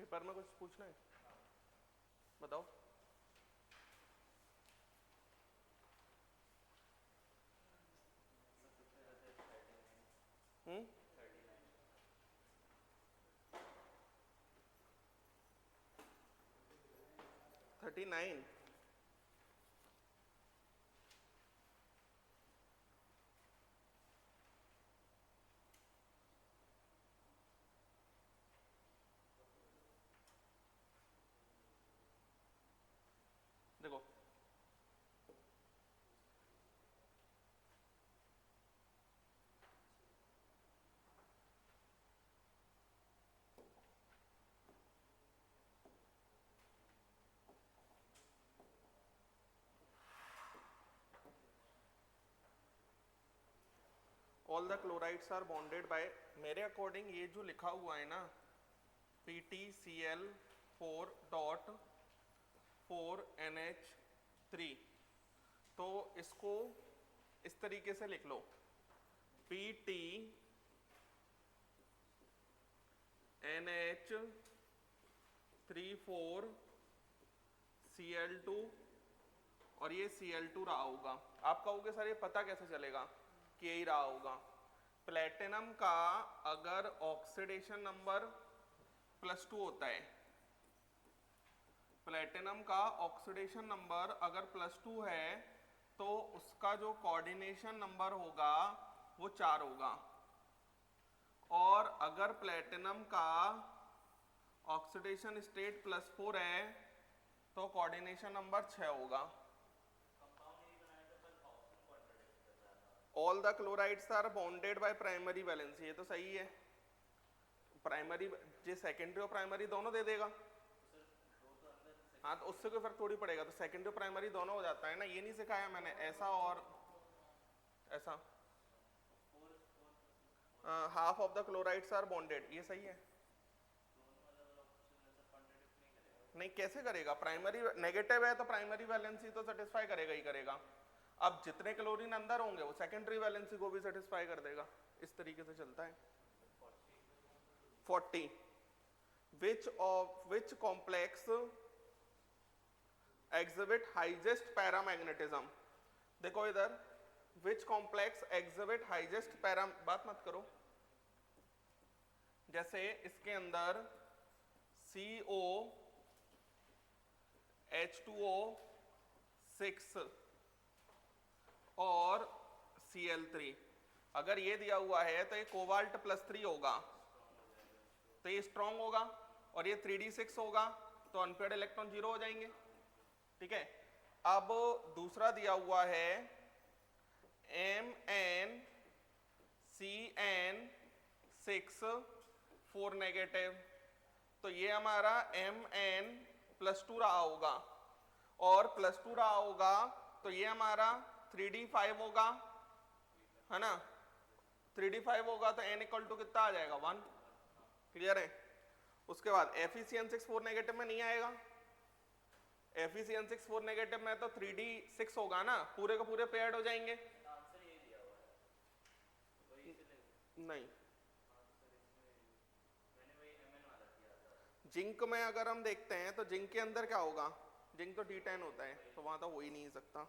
Paper में कुछ पूछना है? बताओ। हम्म 39। देखो all the chlorides are bonded by, मेरे अकॉर्डिंग ये जो लिखा हुआ है ना PtCl4.4NH3, तो इसको इस तरीके से लिख लो PtNH34Cl2 और ये Cl2 रहा होगा। आप कहोगे सर ये पता कैसे चलेगा कि यही रहा होगा? प्लेटिनम का अगर ऑक्सीडेशन नंबर +2 होता है, प्लेटिनम का ऑक्सीडेशन नंबर अगर +2 है तो उसका जो कोऑर्डिनेशन नंबर होगा वो 4 होगा, और अगर प्लेटिनम का ऑक्सीडेशन स्टेट +4 है तो कोऑर्डिनेशन नंबर 6 होगा। All the chlorides are bonded by primary valency, ये तो सही है। प्राइमरी ये सेकेंडरी और प्राइमरी दोनों दे देगा। हाँ तो उससे कोई फर्क थोड़ी पड़ेगा, तो सेकेंडरी और प्राइमरी दोनों हो जाता है ना। ये नहीं सिखाया मैंने ऐसा और ऐसा। Half of the chlorides are bonded, ये सही है। नहीं कैसे करेगा? प्राइमरी नेगेटिव है तो प्राइमरी वैलेंसी तो सेटिस्फाई करेगा ही करेगा। अब जितने क्लोरीन अंदर होंगे वो सेकेंडरी वैलेंसी को भी सेटिस्फाई कर देगा। इस तरीके से चलता है। 40 विच कॉम्प्लेक्स एग्जिबिट हाईएस्ट पैरामैग्नेटिज्म। देखो इधर विच कॉम्प्लेक्स एग्जिबिट हाईएस्ट पैरा, बात मत करो। जैसे इसके अंदर CO H2O6 और Cl3, अगर ये दिया हुआ है तो ये कोबाल्ट +3 होगा, तो ये स्ट्रॉन्ग होगा, और ये 3d6 होगा तो अनपेयर्ड इलेक्ट्रॉन 0 हो जाएंगे। ठीक है। अब दूसरा दिया हुआ है MnCN6 4 नेगेटिव, तो ये हमारा Mn+2 रहा होगा, और +2 रहा होगा तो ये हमारा 3d5 होगा, है ना। 3d5 होगा तो n इक्वल टू कितना आ जाएगा? 1। क्लियर है? उसके बाद FeCN6 4 नेगेटिव में नहीं आएगा। FeCN6 4 नेगेटिव में तो 3d6 होगा ना, पूरे के पूरे पेयर्ड हो जाएंगे। नहीं, जिंक में अगर हम देखते हैं तो जिंक के अंदर क्या होगा? जिंक तो D10 होता है, तो वहां तो हो ही नहीं सकता।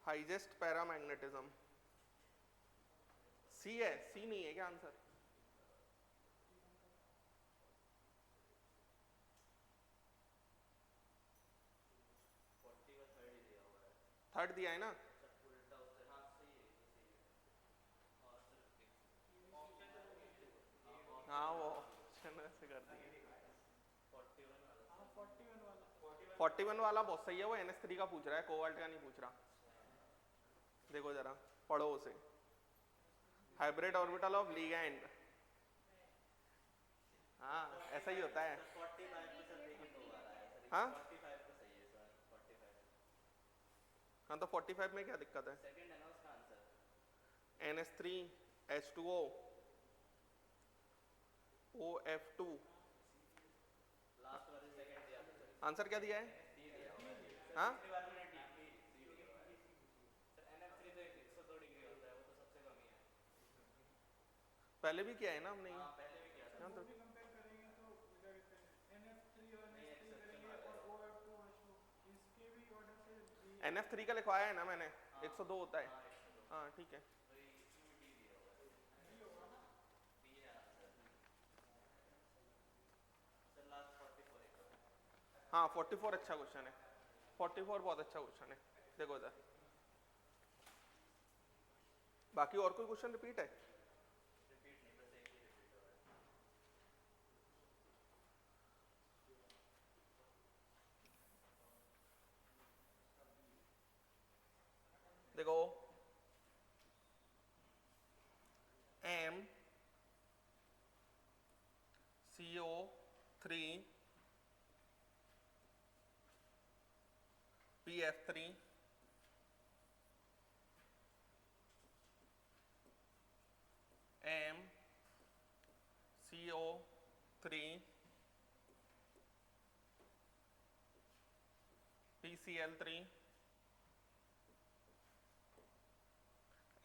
हाईएस्ट पैरामैग्नेटिज्म C है, C नहीं है क्या आंसर? थर्ड दिया है ना? हाँ वो ऑप्शन ऐसे कर दिए। 41 वाला बहुत सही है, वो NH3 का पूछ रहा है, कोबाल्ट का नहीं पूछ रहा। देखो जरा पढ़ो उसे, हाइब्रिड ऑर्बिटल ऑफ लिगैंड। हाँ ऐसा ही होता है। हाँ हाँ तो 45 में क्या दिक्कत है? NH3 H2O OF2, आंसर क्या दिया है? हाँ पहले भी किया है ना हमने ये। हाँ पहले भी किया था। हाँ, तो कंपेयर करेंगे तो क्या कहते हैं NF3 और नहीं NH3 एक्सेप्शन करेंगे वाले और OF2 इसके भी ऑर्डर से NF3 का लिखवाया है ना मैंने, हाँ 102 होता है। हाँ 102। हाँ ठीक है। तो इसमें भी डी दिया होगा डी होगा ना। डी है आंसर। सर लास्ट 44 एक और। हाँ 44 अच्छा क्वेश्चन है, 44 बहुत अच्छा क्वेश्चन है। देखो इधर, बाकी और कोई क्वेश्चन रिपीट है? रिपीट नहीं, बस एक ही रिपीट हो रहा है। देखो M CO3 PF3 M CO3 PCl3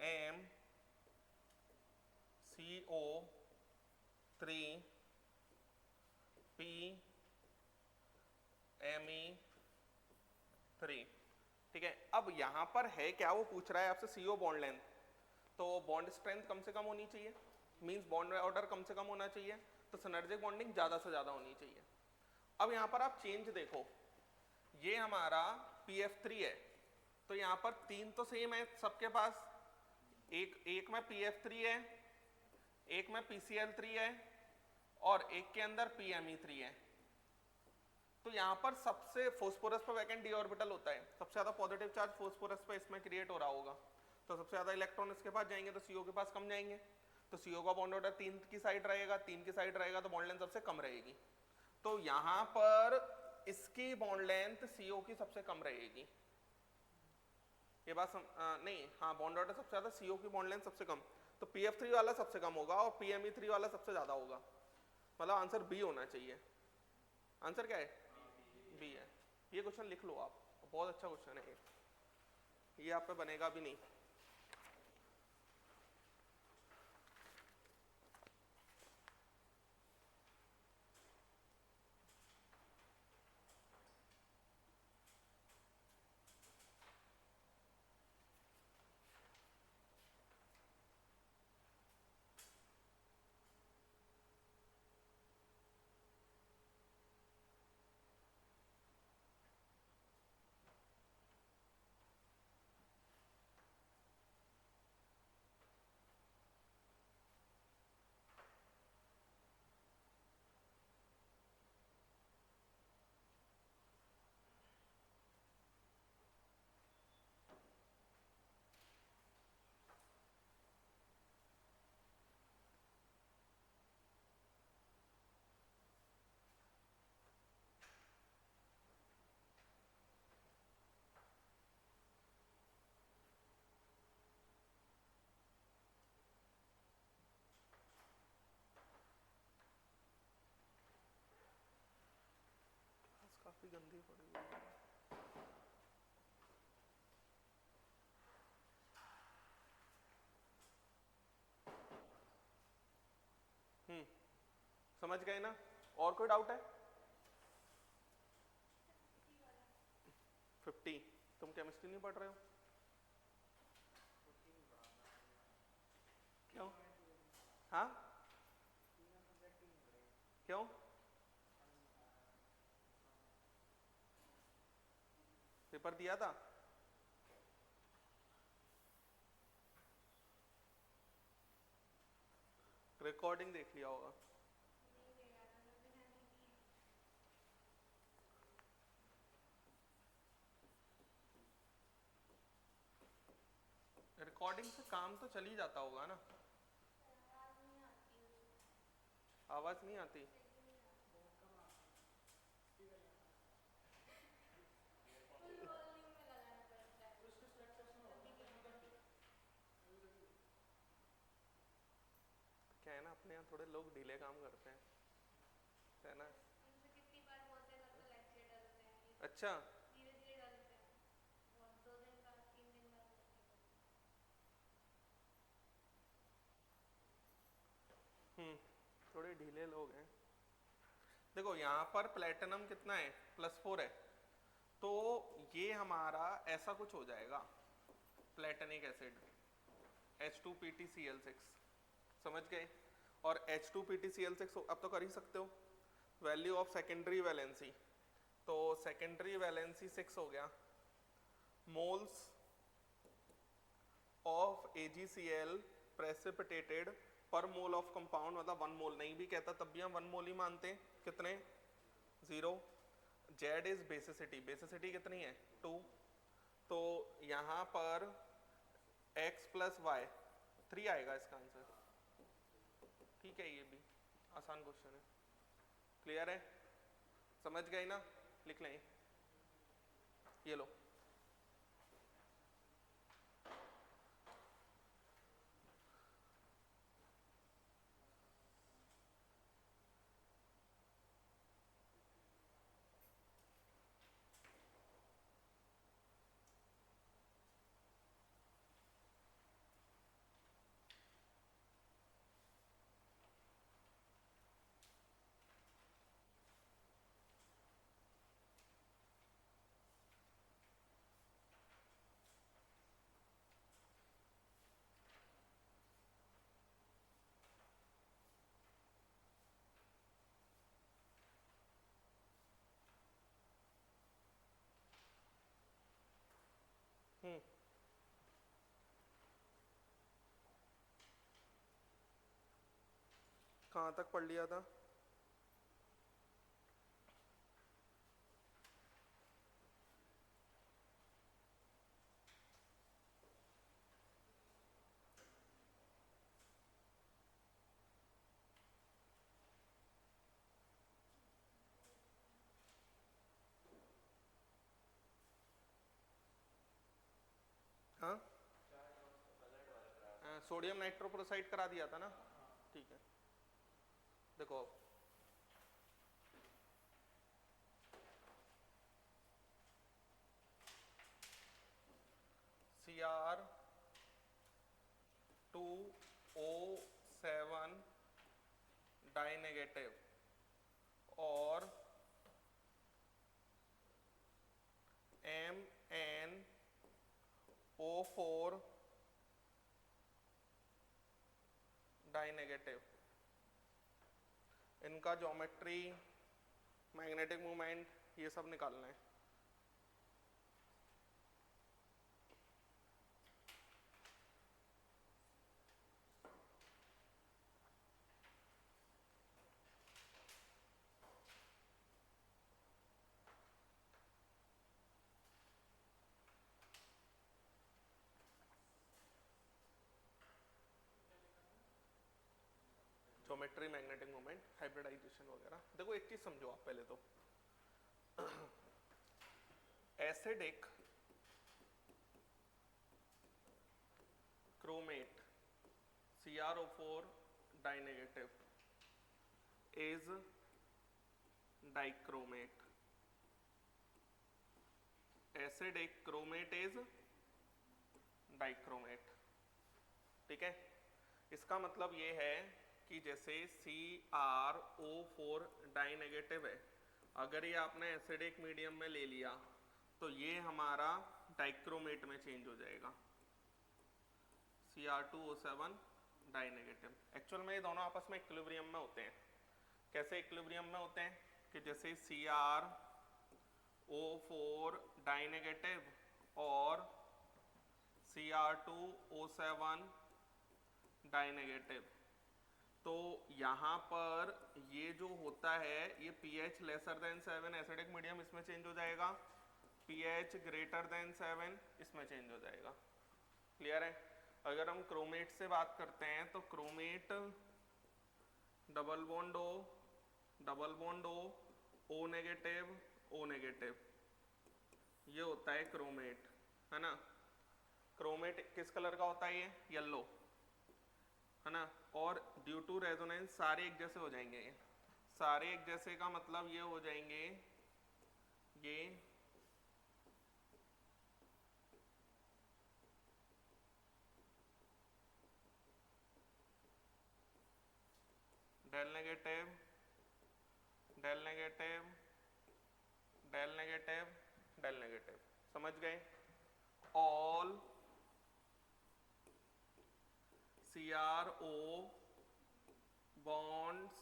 M CO3 PMe3। ठीक है, अब यहां पर है क्या, वो पूछ रहा है आपसे CO बॉन्ड लेंथ, तो बॉन्ड स्ट्रेंथ कम से कम होनी चाहिए, मींस बॉन्ड ऑर्डर कम से कम होना चाहिए, तो सिनर्जिक बॉन्डिंग ज्यादा से ज्यादा होनी चाहिए। अब यहां पर आप चेंज देखो, ये हमारा PF3 है, तो यहां पर 3 तो सेम है सबके पास, एक में PF3 है, एक में PCl3 है, और एक के अंदर PMe3 है। तो यहाँ पर सबसे फोस्फोरस पर वैकेंट डी ऑर्बिटल होता है, सबसे ज्यादा पॉजिटिव चार्ज फोस्फोरस पे इसमें क्रिएट हो रहा होगा, तो सबसे ज्यादा इलेक्ट्रॉन इसके पास जाएंगे, तो CO के पास कम जाएंगे, तो CO का बॉन्ड ऑर्डर 3 की साइड रहेगा, 3 की साइड रहेगा, तो बॉन्ड लेंथ सबसे कम रहेगी। तो यहाँ पर इसकी बॉन्ड लेंथ CO की सबसे कम रहेगी। ये बात नहीं, हाँ बॉन्ड ऑर्डर सबसे ज्यादा, CO की बॉन्ड लेंथ सबसे कम, तो PF3 वाला सबसे कम होगा और PMe3 वाला सबसे ज्यादा होगा, मतलब आंसर बी होना चाहिए। आंसर क्या है? बी है। ये क्वेश्चन लिख लो आप, बहुत अच्छा क्वेश्चन है ये आप पे बनेगा भी नहीं। काफी गंदी पड़ी हुई है। समझ गए ना? और कोई डाउट है? 50? तुम केमिस्ट्री नहीं पढ़ रहे हो? क्यों? हाँ क्यों? पेपर दिया था? रिकॉर्डिंग देख लिया होगा। रिकॉर्डिंग से काम तो चल ही जाता होगा ना? आवाज नहीं आती? क्या है ना, अपने यहाँ थोड़े लोग ढीले काम करते हैं, है ना? अच्छा, थोड़े ढीले लोग हैं। देखो यहाँ पर प्लेटिनम कितना है, +4 है, तो ये हमारा ऐसा कुछ हो जाएगा, प्लेटनिक एसिड H2PtCl6, समझ गए। और H2PtCl6 अब तो कर ही सकते हो, वैल्यू ऑफ सेकेंडरी वैलेंसी, तो सेकेंडरी वैलेंसी 6 हो गया, मोल्स ऑफ AgCl प्रेसिपिटेटेड पर मोल ऑफ कंपाउंड, मतलब 1 मोल नहीं भी कहता तब भी हम 1 मोल ही मानते हैं, कितने 0। Z इज बेसिसिटी, बेसिसिटी कितनी है 2, तो यहाँ पर x + y 3 आएगा इसका आंसर। ठीक है, ये भी आसान क्वेश्चन है, क्लियर है, समझ गए ना, लिख लें, ये लो। कहाँ तक पढ़ लिया था? हाँ, सोडियम नाइट्रोक्लोराइड करा दिया था ना, ठीक है। देखो Cr2O7 डाइनेगेटिव और MnO4 डाइनेगेटिव, इनका ज्योमेट्री, मैग्नेटिक मोमेंट, ये सब निकालना है। ज्योमेट्री, मैग्नेटिक मोमेंट, हाइब्रिडाइजेशन वगैरह। देखो एक चीज समझो आप पहले तो, acidic chromate CrO4 डाइनेगेटिव is dichromate, acidic chromate is dichromate, ठीक है। इसका मतलब ये है कि जैसे CrO4 डाइनेगेटिव है, अगर ये आपने एसिडिक मीडियम में ले लिया तो ये हमारा डाइक्रोमेट में चेंज हो जाएगा, Cr2O7 डाइनेगेटिव। एक्चुअल में ये दोनों आपस में इक्विलिब्रियम में होते हैं। कैसे इक्विलिब्रियम में होते हैं कि जैसे Cr2O4 डाइनेगेटिव और Cr2O7 डाइनेगेटिव, तो यहाँ पर ये जो होता है ये pH <7 एसिडिक मीडियम इसमें चेंज हो जाएगा, pH <7 इसमें चेंज हो जाएगा, क्लियर है। अगर हम क्रोमेट से बात करते हैं तो chromate double bond O, O negative, O negative, ये होता है क्रोमेट, है ना। क्रोमेट किस कलर का होता है, ये येलो, है ना। और ड्यू टू रेजोनेंस सारे एक जैसे हो जाएंगे, ये सारे एक जैसे का मतलब ये हो जाएंगे, ये del negative, del negative, del negative, del negative. समझ गए? ऑल CRO bonds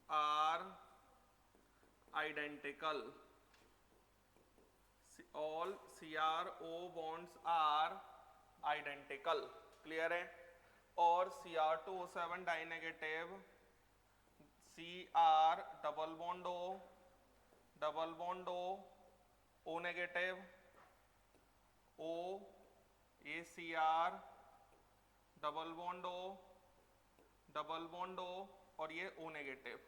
are identical. All CRO bonds are identical. Clear है? और Cr2O7 dinegative, Cr double bond O, double bond O, O negative, O, ये Cr double bond O, double bond O और ये O negative.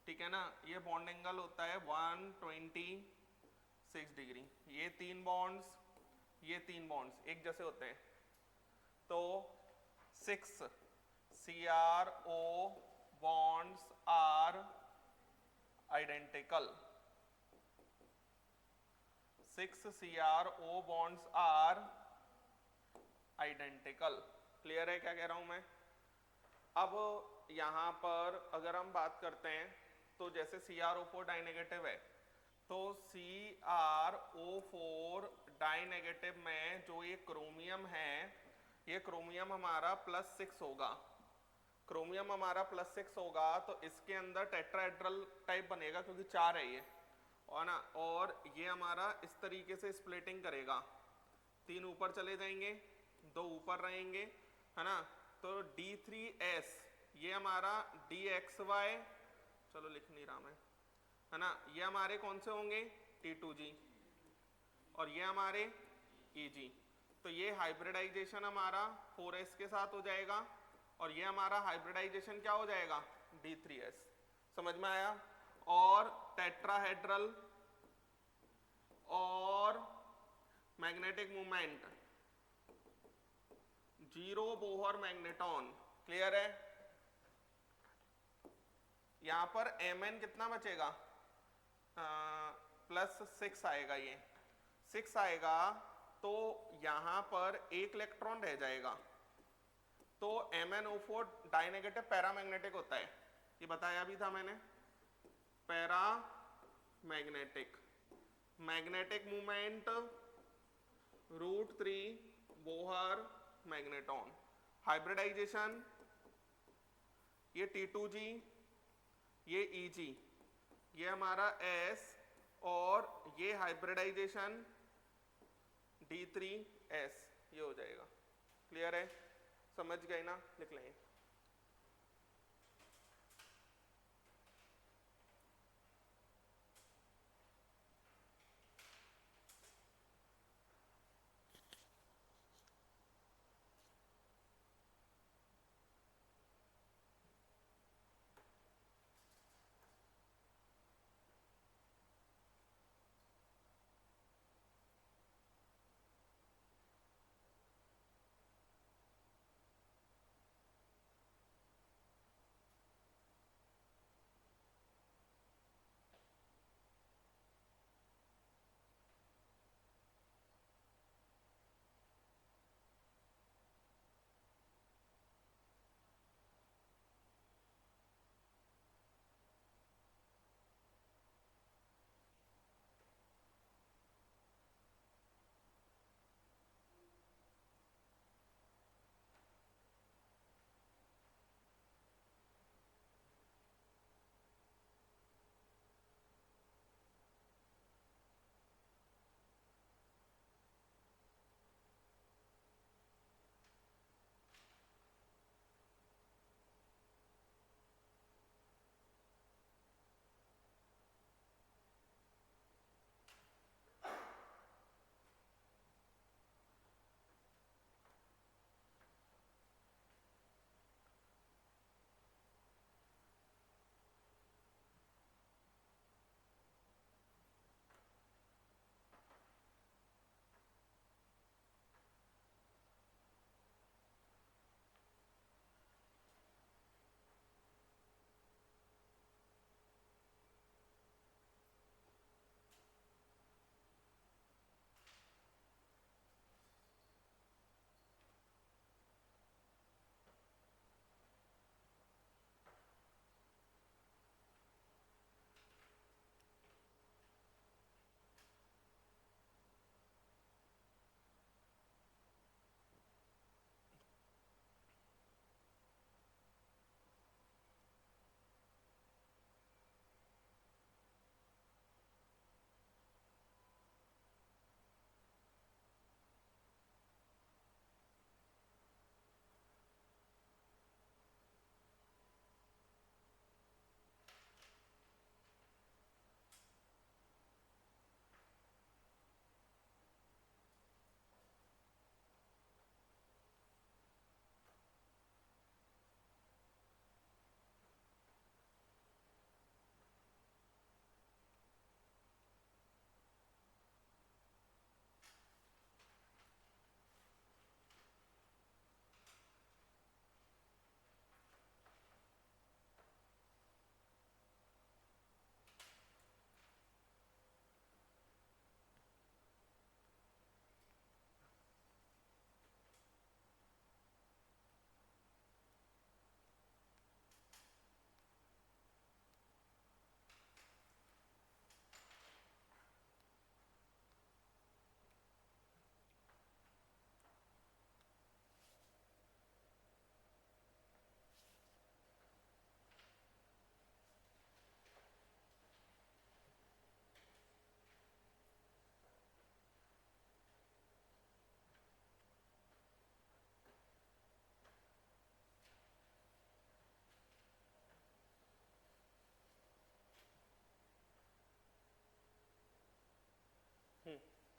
ठीक है ना? ये bond angle होता है 126 डिग्री। ये तीन बॉन्ड्स, ये तीन बॉन्ड्स एक जैसे होते हैं, तो 6 CRO bonds are identical. 6 CRO bonds are identical. Clear है क्या कह रहा हूं मैं? अब यहां पर अगर हम बात करते हैं तो जैसे CrO4 डाइनेगेटिव है, तो CrO4 डाइनेगेटिव में जो ये क्रोमियम है, ये क्रोमियम हमारा +6 होगा। क्रोमियम हमारा +6 होगा तो इसके अंदर टेट्राहेड्रल टाइप बनेगा क्योंकि 4 है ये, और ना, और ये हमारा इस तरीके से स्प्लिटिंग करेगा। 3 ऊपर चले जाएंगे, 2 ऊपर रहेंगे, है ना? तो D3S ये हमारा DXY, चलो लिख नहीं रहा मैं, है ना? ये हमारे कौन से होंगे? T2G, और ये हमारे EG। तो ये हाइब्रिडाइजेशन हमारा 4S के साथ हो जाएगा, और ये हमारा हाइब्रिडाइजेशन क्या हो जाएगा? D3S। समझ में आया? और टेट्राहेड्रल और magnetic movement, 0 Bohr magneton. Clear है? यहां पर Mn कितना बचेगा? +6 आएगा, ये 6 आएगा, तो यहां पर एक इलेक्ट्रॉन रह जाएगा। तो MnO4 डाइनेगेटिव पैरामैग्नेटिक होता है, ये बताया भी था मैंने। Paramagnetic, magnetic movement √3 Bohr magneton. Hybridisation, ये T2G, ये EG, ये हमारा S, और ये हाइब्रिडाइजेशन D3S, ये हो जाएगा। क्लियर है? समझ गए ना? लिख लेंगे।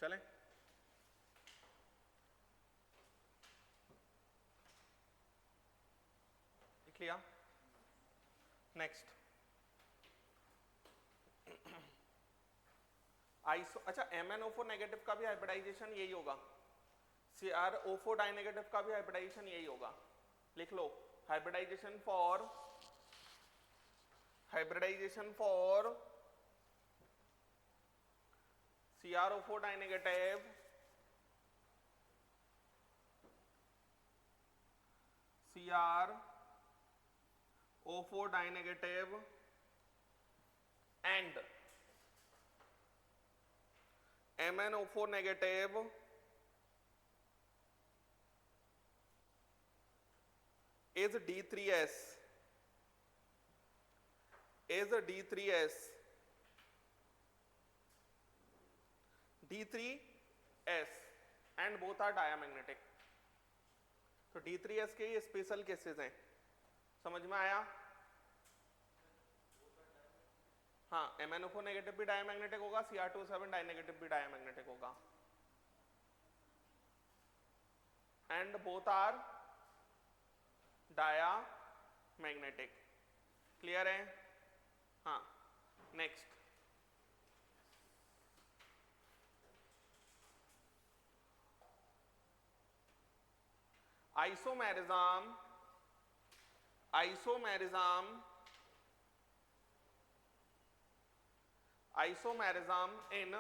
चलें? लिख लिया? नेक्स्ट आइसो, अच्छा MnO4 नेगेटिव का भी हाइब्रिडाइजेशन यही होगा, CrO4 डाइनेगेटिव का भी हाइब्रिडाइजेशन यही होगा. लिख लो, hybridization for CrO4 dinegative CrO4 dinegative and MnO4 negative is D3S and both are diamagnetic. तो D3S के ये स्पेशल केसेस हैं, समझ में आया? हाँ, MnO4 नेगेटिव भी डायमैग्नेटिक होगा, Cr2O7 डाइनेगेटिव भी डायमैग्नेटिक होगा, and both are diamagnetic. Clear है? हाँ. Next isomerism in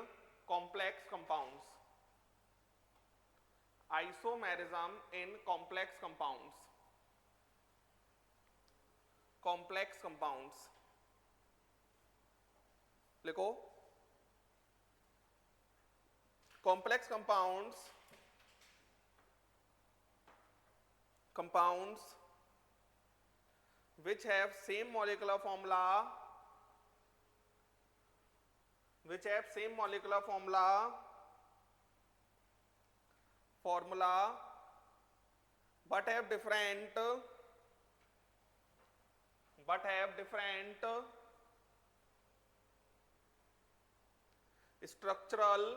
complex compounds. लिखो, complex compounds which have same molecular formula but have different structural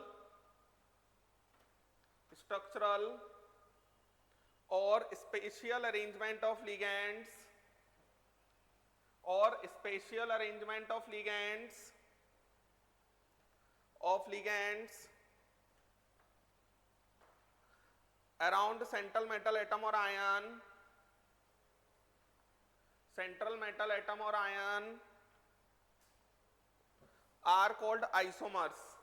or spatial arrangement of ligands around central metal atom or ion are called isomers.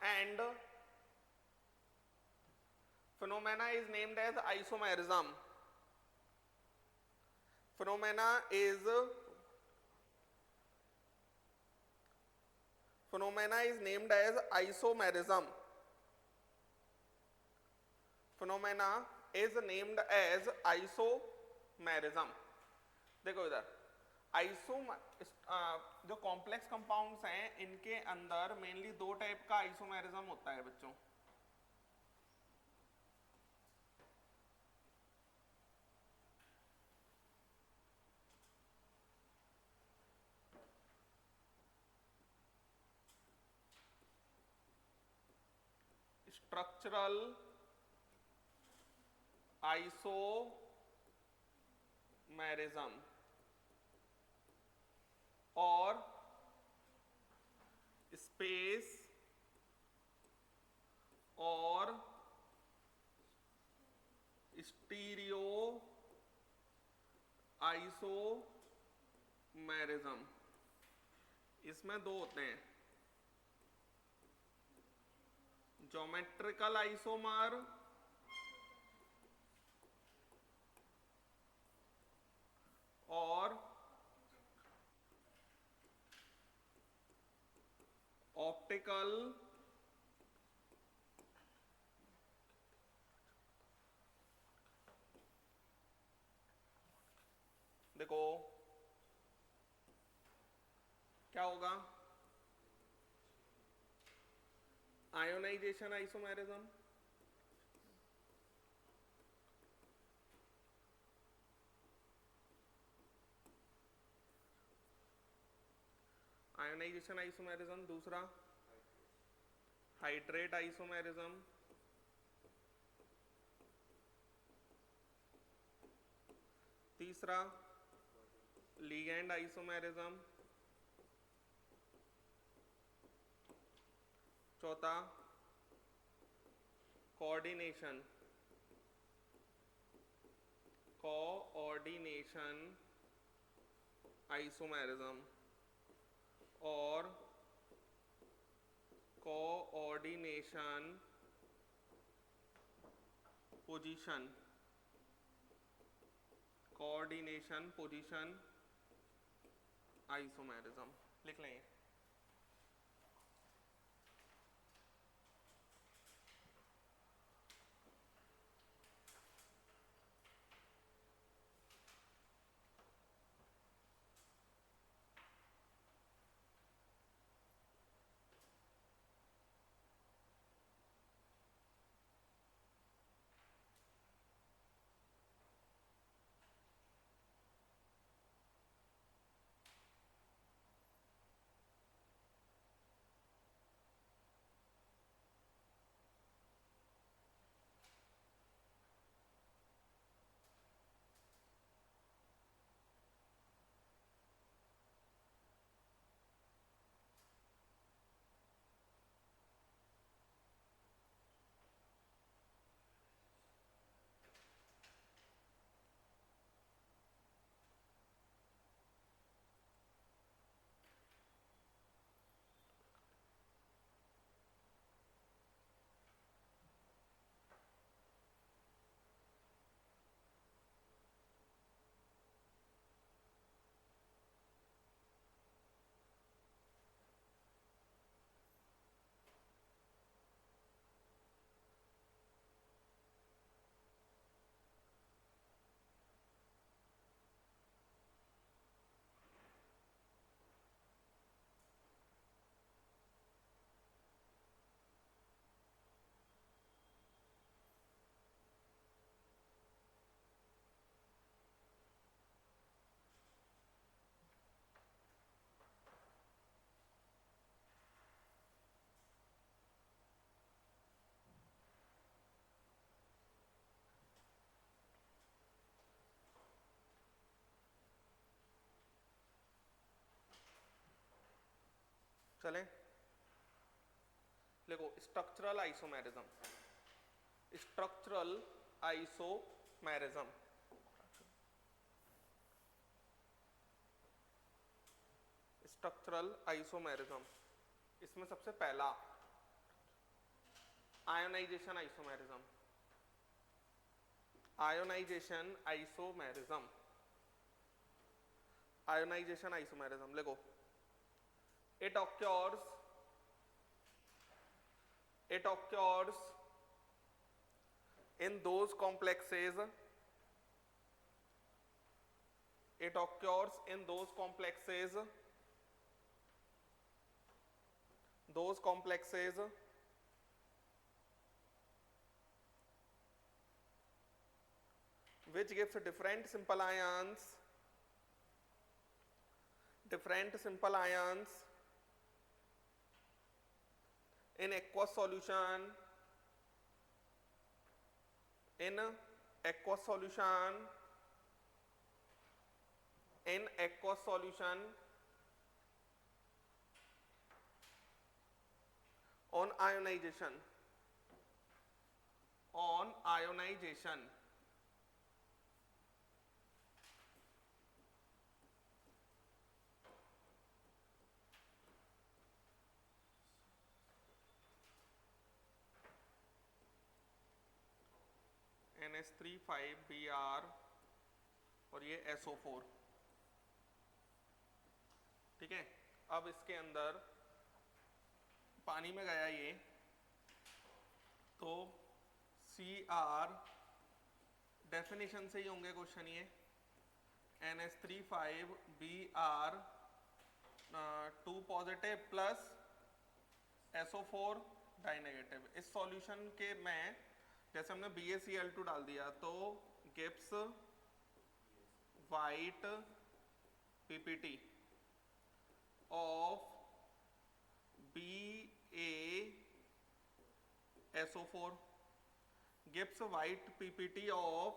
And phenomena is named as isomerism. Phenomena is named as isomerism. देखो इधर, जो complex compounds हैं इनके अंदर mainly दो type का isomerism होता है बच्चों. स्ट्रक्चरल आइसोमेरिज्म और स्पेस और स्टीरियो आइसोमेरिज्म, इसमें दो होते हैं, ज्योमेट्रिकल आइसोमर और ऑप्टिकल देखो क्या होगा, आयोनाइजेशन आइसोमेरिज्म, आयोनाइजेशन आइसोमेरिज्म, दूसरा हाइड्रेट आइसोमेरिज्म, तीसरा लिगैंड आइसोमेरिज्म, चौथा कोऑर्डिनेशन आइसोमेरिज्म और कोऑर्डिनेशन पोजीशन आइसोमेरिज्म लिख लें। चलें, देखो structural isomerism, structural isomerism, structural isomerism, इसमें सबसे पहला ionisation isomerism, ionisation isomerism, ionisation isomerism देखो, it occurs in those complexes, it occurs in those complexes which gives different simple ions in aqueous solution, on ionization, NH3 5Br और ये SO4, ठीक है। अब इसके अंदर पानी में गया ये, तो Cr डेफिनेशन से ही होंगे क्वेश्चन ये, NH3 5Br 2 positive plus SO4 die negative. इस सॉल्यूशन के में जैसे हमने BaCl2 डाल दिया तो Gibbs white PPT of SO4 gives white PPT of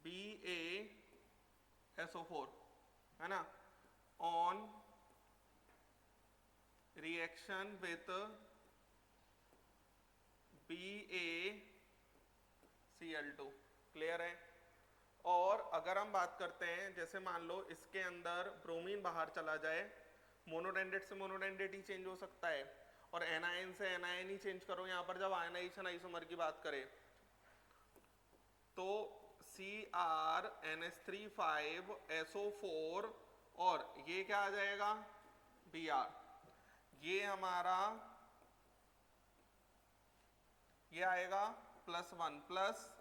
BaSO4 है ना on reaction with BaCl2 clear है। और अगर हम बात करते हैं जैसे मान लो इसके अंदर ब्रोमीन बाहर चला जाए, मोनोडेंडेट से मोनोडेंडेट ही चेंज हो सकता है और एनायन से एनायन ही चेंज करो यहाँ पर जब आयनाइजेशन आइसोमर की बात करें तो CrNH3 5SO4 और ये क्या आ जाएगा Br, ये हमारा ये आएगा +1 प्लस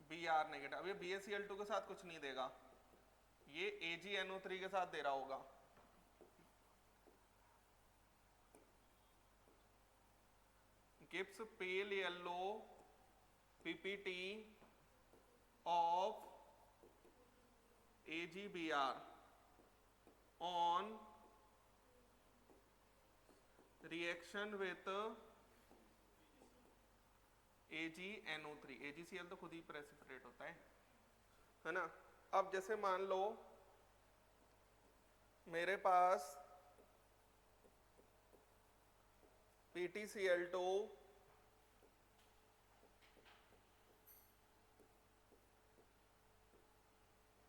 Br नेगेटिव। अब ये BaCl2 के साथ कुछ नहीं देगा, ये AgNO3 के साथ दे रहा होगा। gives pale yellow PPT of AgBr on reaction with AgNO3। AgCl तो खुद ही प्रेसिपिटेट होता है ना। अब जैसे मान लो मेरे पास PtCl2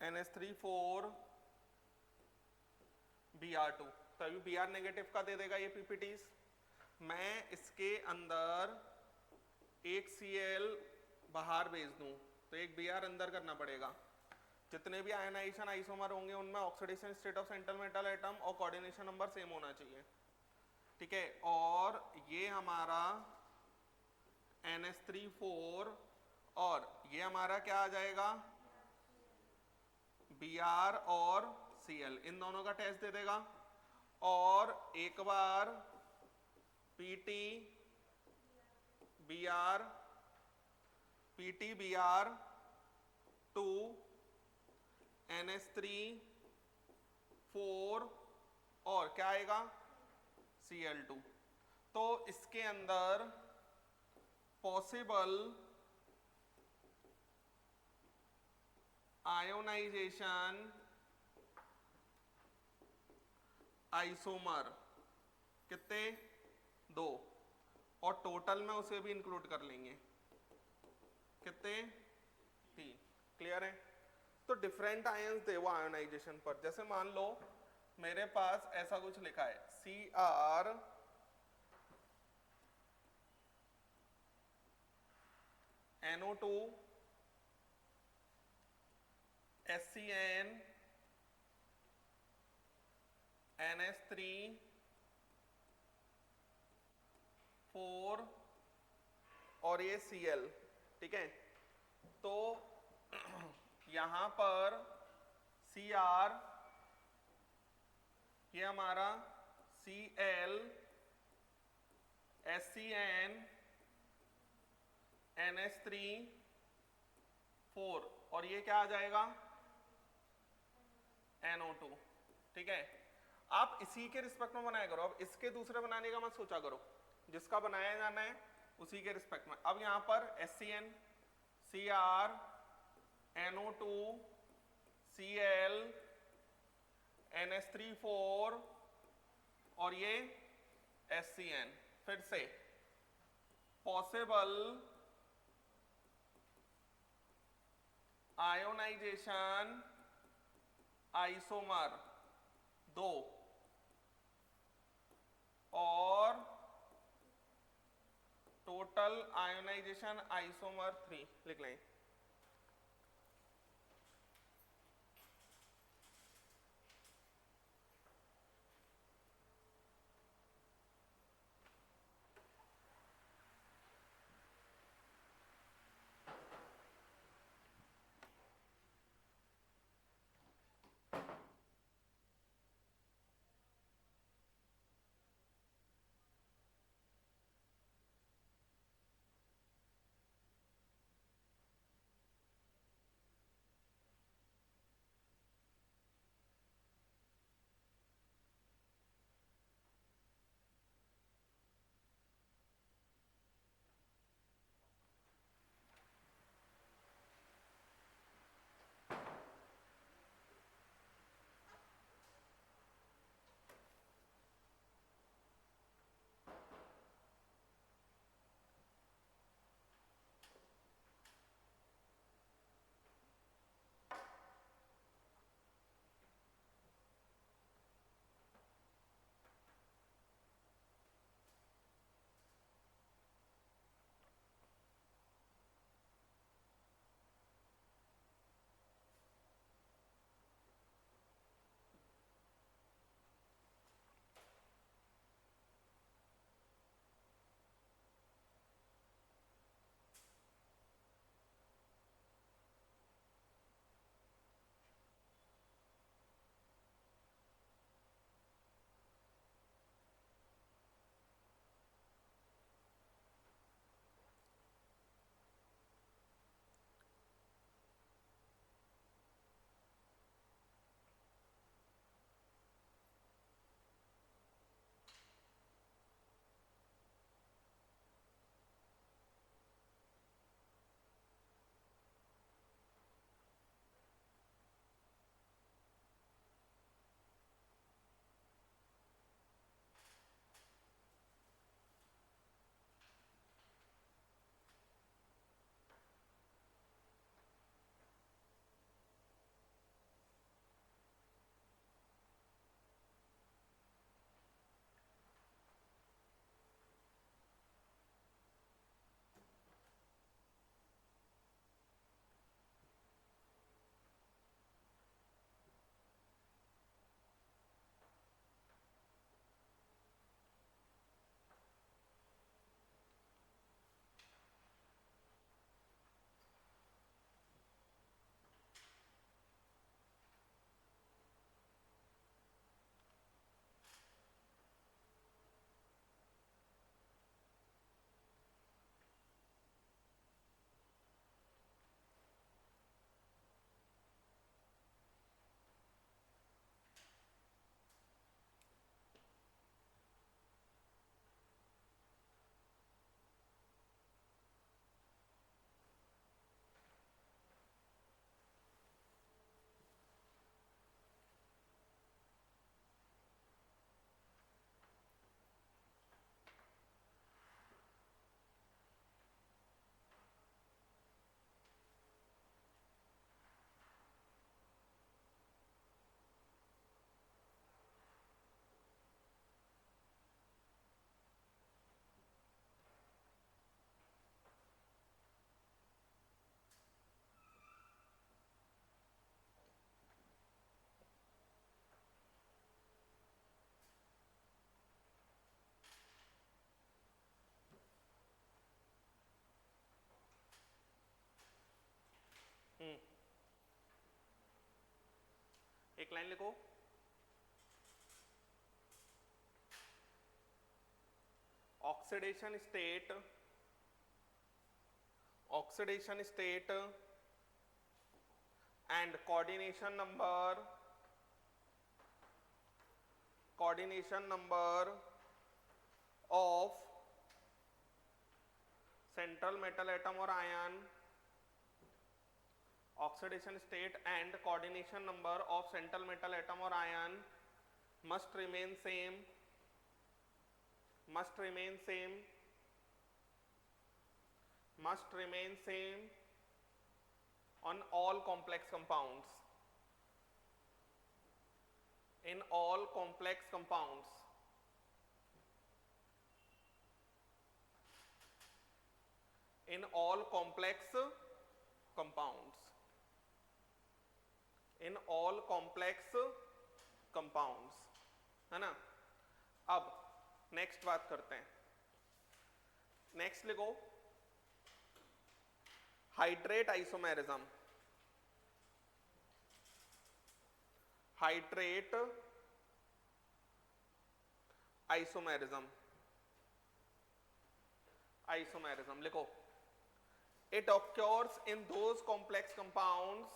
NH3 4Br2 तो अभी Br नेगेटिव का दे देगा ये PPTs। मैं इसके अंदर एक Cl बाहर भेज दूं तो एक Br अंदर करना पड़ेगा। जितने भी आयनाइजेशन आइसोमर होंगे उनमें oxidation state of central metal atom और कोऑर्डिनेशन नंबर सेम होना चाहिए, ठीक है। और ये हमारा NH3 और ये हमारा क्या आ जाएगा Br और Cl, इन दोनों का टेस्ट दे देगा। और एक बार PtBr2 NH3 और क्या आएगा Cl2। तो इसके अंदर पॉसिबल आयोनाइजेशन आइसोमर कितने 2 और टोटल में उसे भी इंक्लूड कर लेंगे कितने 3। क्लियर है। तो डिफरेंट आयंस दे वो आयोनाइजेशन पर। जैसे मान लो मेरे पास ऐसा कुछ लिखा है Cr NO2 SCN NH3 4 और ये Cl, ठीक है। तो यहां पर Cr ये हमारा Cl SCN NH3 4 और ये क्या आ जाएगा NO2, ठीक है। आप इसी के रिस्पेक्ट में बनाया करो, अब इसके दूसरे बनाने का मत सोचा करो, जिसका बनाया जाना है उसी के रिस्पेक्ट में। अब यहाँ पर SCN Cr NO2 Cl NH3 4 और ये SCN। फिर से पॉसिबल आयोनाइजेशन आइसोमर 2 और टोटल आयोनाइजेशन आइसोमर 3 लिख लें। एक लाइन लिखो, oxidation state and coordination number of central metal atom or ion, oxidation state and coordination number of central metal atom or ion must remain same on all complex compounds. In all complex compounds. In all complex compounds. In all complex compounds. है ना? अब next बात करते हैं. Next लिखो, hydrate isomerism. Hydrate isomerism लिखो. It occurs in those complex compounds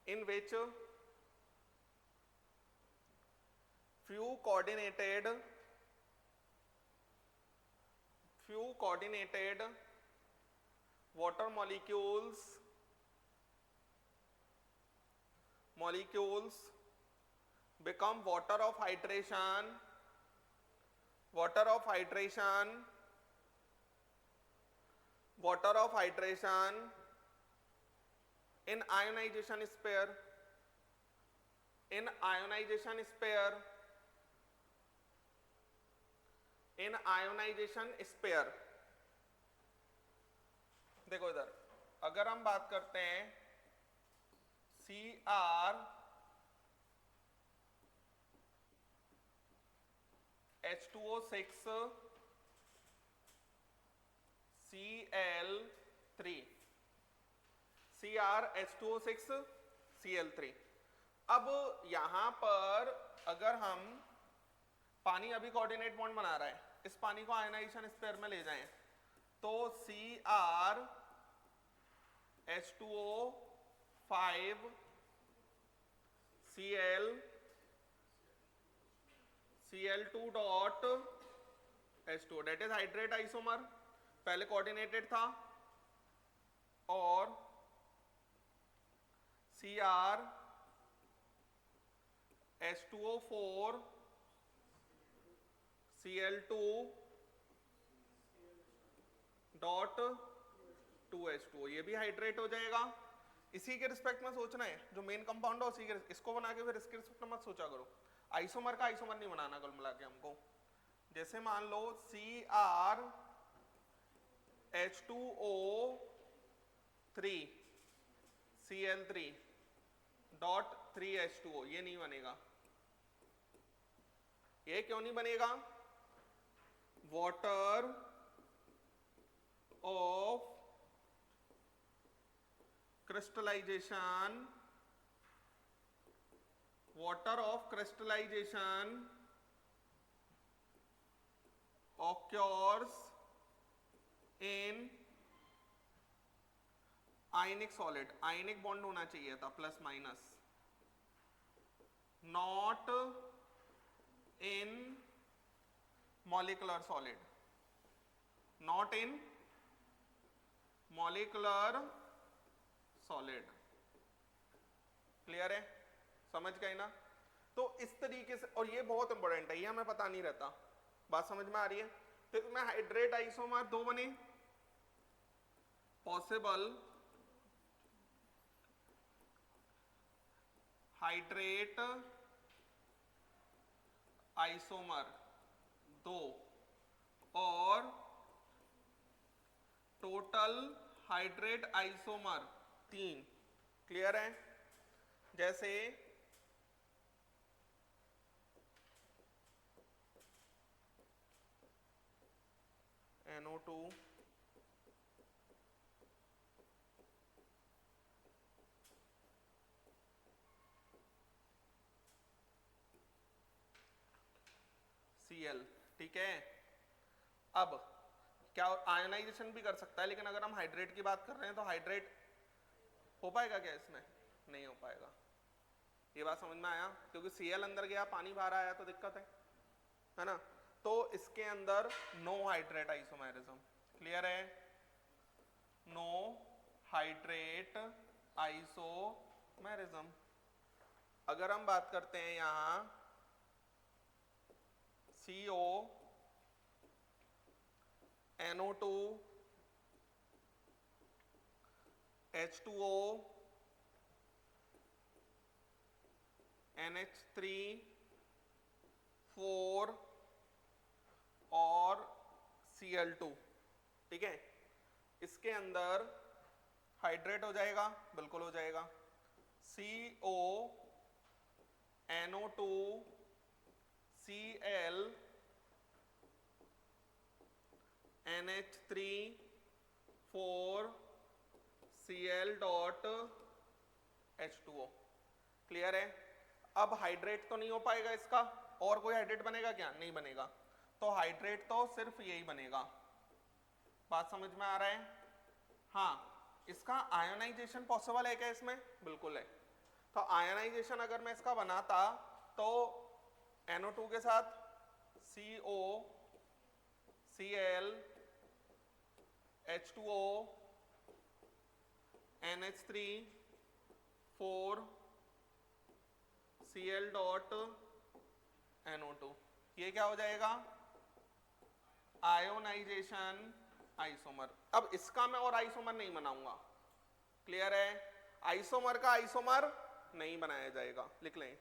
in which few coordinated water molecules become water of hydration in ionization sphere. देखो इधर, अगर हम बात करते हैं Cr H2O6 Cl3, Cr H2O6 Cl3. अब यहां पर अगर हम पानी अभी कोऑर्डिनेट बॉन्ड बना रहा है, इस पानी को आयनाइजेशन स्फीयर में ले जाएं तो Cr H2O5 Cl2 dot H2O, that is hydrate isomer, पहले कोऑर्डिनेटेड था, और Cr H2O4 Cl2 dot 2H2O, ये भी हाइड्रेट हो जाएगा. इसी के रिस्पेक्ट में सोचना है, जो मेन कंपाउंड है उसी के, इसको बना के फिर इसके रिस्पेक्ट में मत सोचा करो. आइसोमर का आइसोमर नहीं बनाना कुल मिला के हमको. जैसे मान लो Cr H2O3 Cl3 dot 3H2O, ये नहीं बनेगा. ये क्यों नहीं बनेगा? Water of crystallization occurs in ionic solid. ionic bond होना चाहिए था plus minus, not in molecular solid. Clear है? समझ गए ना? तो इस तरीके से, और ये बहुत इंपॉर्टेंट है, ये हमें पता नहीं रहता. बात समझ में आ रही है? तो इसमें हाइड्रेट आइसोमर दो बने, पॉसिबल हाइड्रेट आइसोमर 2 और टोटल हाइड्रेट आइसोमर 3. क्लियर है? जैसे NO2 Cl, ठीक है। अब क्या आयनाइजेशन भी कर सकता है, लेकिन अगर हम हाइड्रेट की बात कर रहे हैं तो हाइड्रेट हो पाएगा क्या इसमें? नहीं हो पाएगा। ये बात समझ में आया? क्योंकि Cl अंदर गया, पानी बाहर आया तो दिक्कत है ना। तो इसके अंदर नो हाइड्रेट आइसोमेरिज्म, क्लियर है? No hydrate isomerism. अगर हम बात करते हैं यहां CO NO2 H2O NH3 4 और Cl2, ठीक है। इसके अंदर हाइड्रेट हो जाएगा, बिल्कुल हो जाएगा। CO NO2 Cl NH3 4 Cl dot H2O, clear है? अब हाइड्रेट तो नहीं हो पाएगा इसका, और कोई हाइड्रेट बनेगा क्या? नहीं बनेगा। तो हाइड्रेट तो सिर्फ यही बनेगा। बात समझ में आ रहा है? हाँ, इसका आयोनाइजेशन पॉसिबल है क्या इसमें? बिल्कुल है। तो आयोनाइजेशन अगर मैं इसका बनाता तो NO2 के साथ CO Cl H2O NH3 4 Cl dot NO2, ये क्या हो जाएगा? Ionisation isomer. अब इसका मैं और आइसोमर नहीं बनाऊंगा, क्लियर है? आइसोमर का आइसोमर नहीं बनाया जाएगा, लिख लें।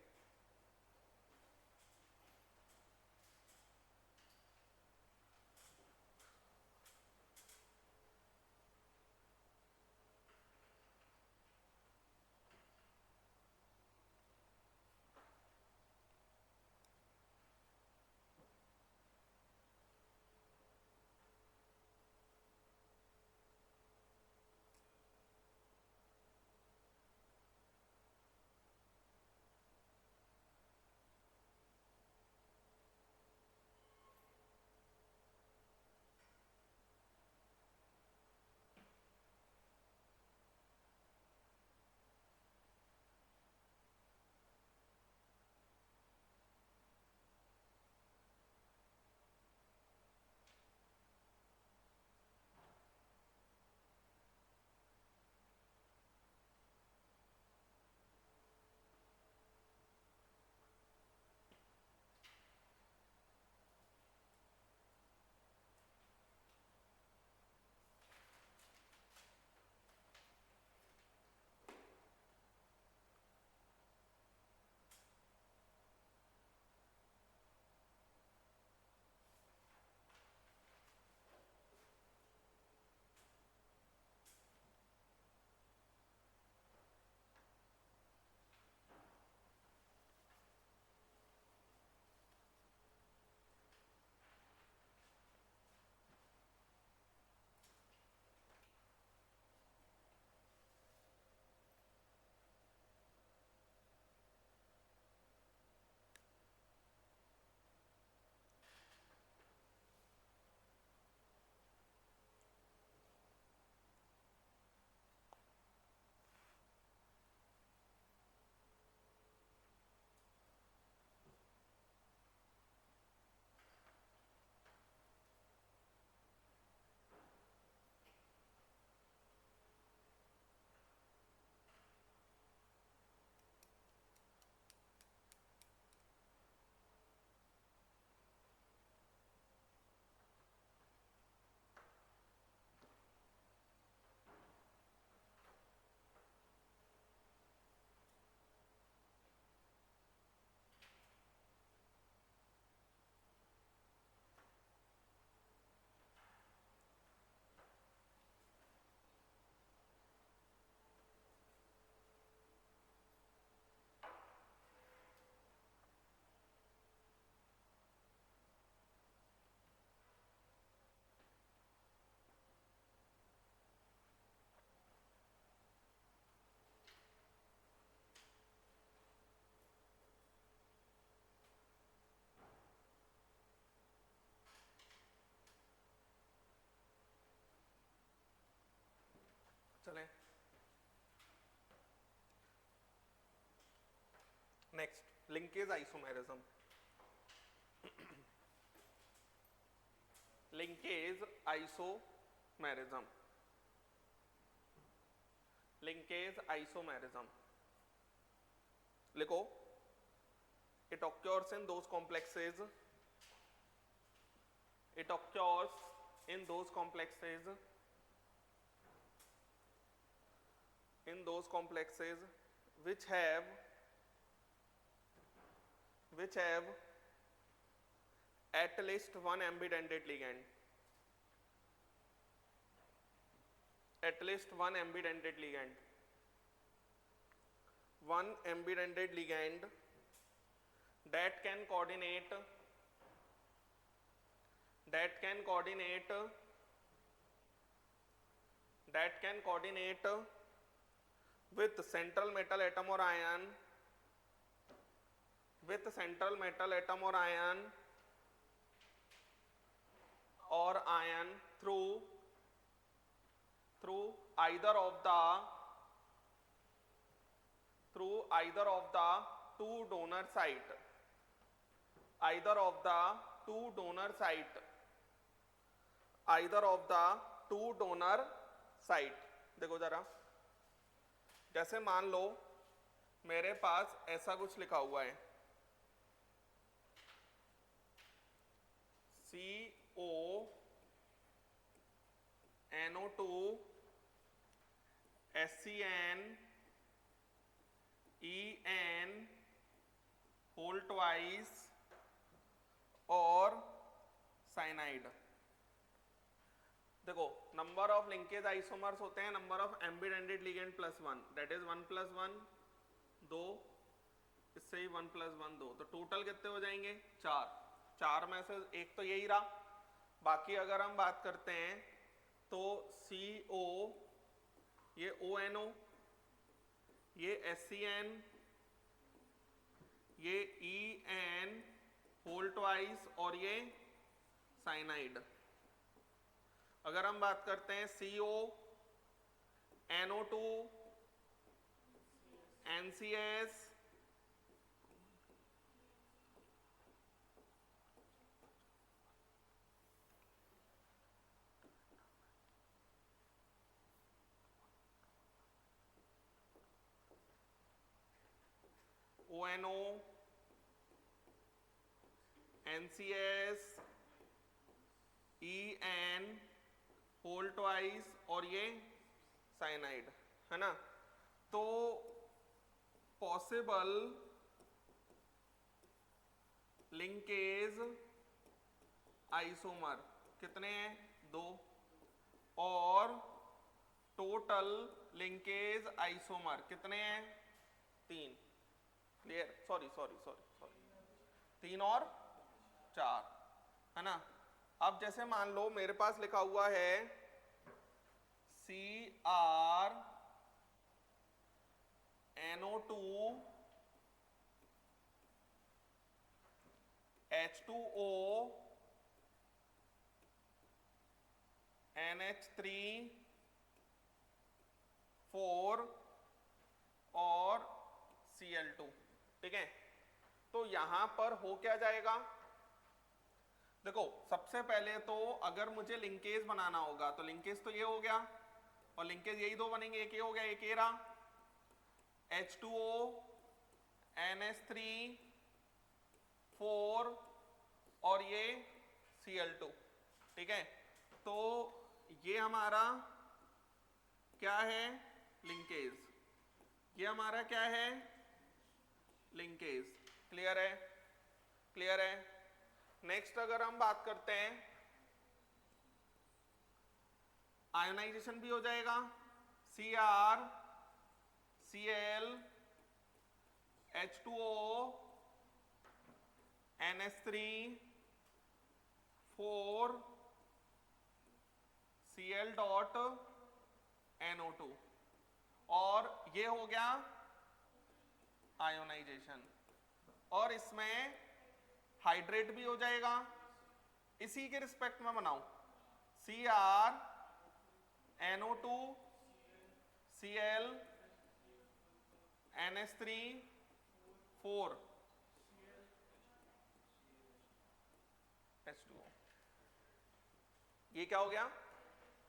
Next linkage isomerism. Linkage isomerism. Linkage isomerism लिखो. It occurs in those complexes. It occurs in those complexes. In those complexes which have at least one ambidended ligand. At least one ambidended ligand. One ambidended ligand that can coordinate with central metal atom or ion, with central metal atom or ion through either of the two donor site. Either of the two donor site. देखो जरा, जैसे मान लो मेरे पास ऐसा कुछ लिखा हुआ है CO NO2 SCN EN whole twice और साइनाइड. देखो नंबर ऑफ लिंकेज आइसोमर्स होते हैं number of ambidentate ligand plus 1, that is 1 + 1 2, इससे ही 1 + 1 2, तो टोटल कितने हो जाएंगे 4. 4 में से एक तो यही रहा. बाकी अगर हम बात करते हैं तो CO, ये ONO, ये SCN, ये EN होल ट्वाइस और ये साइनाइड. अगर हम बात करते हैं CO NO2 NCS ONO NCS EN whole twice और ये साइनाइड है ना. तो पॉसिबल लिंकेज आइसोमर कितने हैं 2 और टोटल लिंकेज आइसोमर कितने हैं 3. क्लियर. सॉरी 3 और 4 है ना. अब जैसे मान लो मेरे पास लिखा हुआ है CR NO2 H2O NH3 4 और Cl2. ठीक है. तो यहां पर हो क्या जाएगा. देखो सबसे पहले तो अगर मुझे लिंकेज बनाना होगा तो लिंकेज तो ये हो गया और लिंकेज यही 2 बनेंगे. एक ये हो गया, एक ये रहा H2O NH3 4 और ये Cl2. ठीक है. तो ये हमारा क्या है लिंकेज. ये हमारा क्या है लिंकेज. क्लियर है. क्लियर है. नेक्स्ट अगर हम बात करते हैं आयोनाइजेशन भी हो जाएगा. Cr Cl H2O NH3 4 Cl dot NO2 और ये हो गया आयोनाइजेशन. और इसमें हाइड्रेट भी हो जाएगा. इसी के रिस्पेक्ट में बनाऊं Cr NO2 Cl NH3 4 H2O। ये क्या हो गया?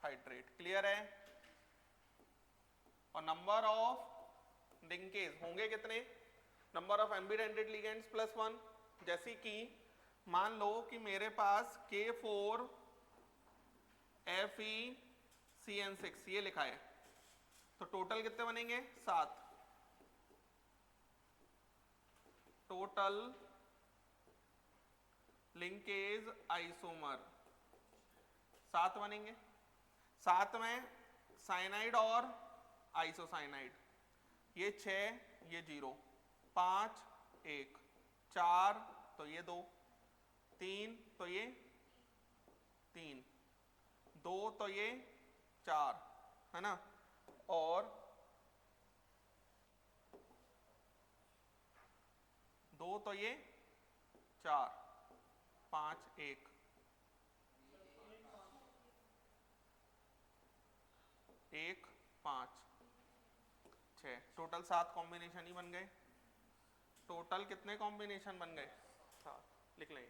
हाइड्रेट। क्लियर है? और नंबर ऑफ लिंकेज होंगे कितने? Number of ambidentate ligands plus 1। जैसे कि मान लो कि मेरे पास K4 FeCN6 ये लिखा है, तो टोटल कितने बनेंगे? 7। टोटल लिंकेज आइसोमर 7 बनेंगे। 7 में साइनाइड और आइसोसाइनाइड, ये 6, ये 0, 5 1, 4 तो ये 2, 3 तो ये 3, 2 तो ये 4, है ना, और 2 तो ये 4, 5 1, 1 5 6, टोटल 7 कॉम्बिनेशन ही बन गए। टोटल कितने कॉम्बिनेशन बन गए? 7। लिख लें।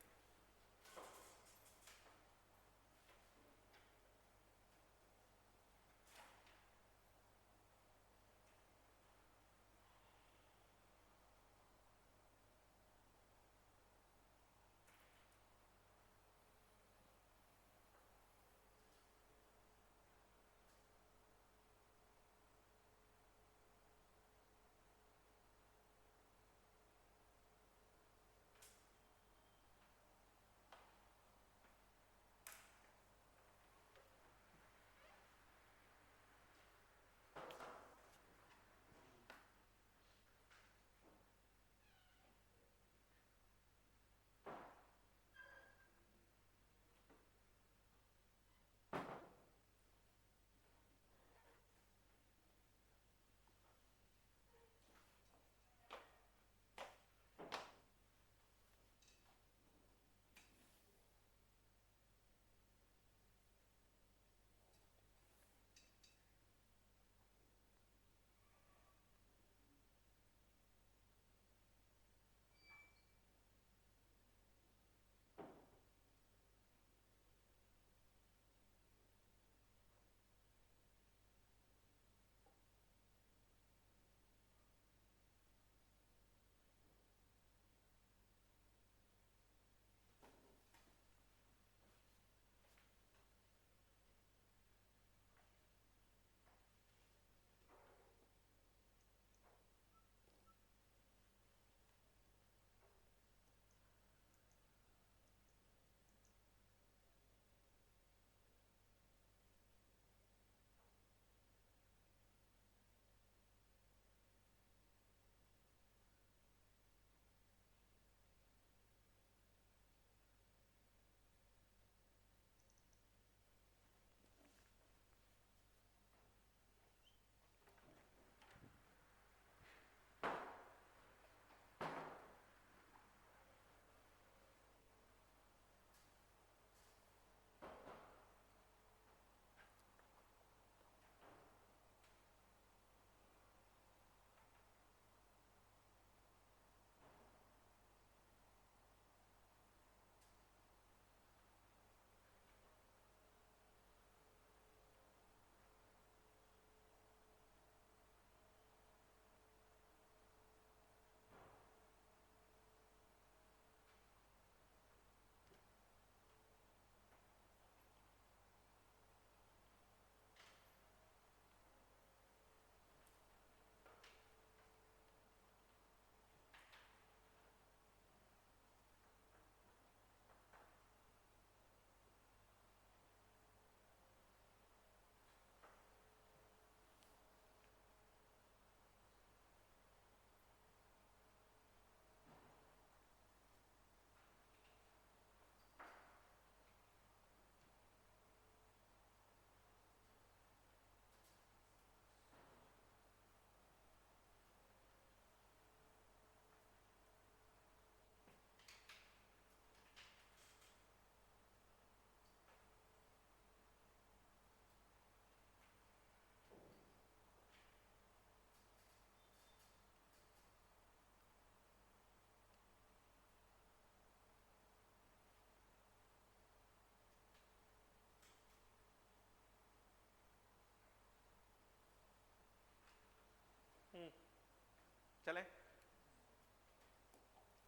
चले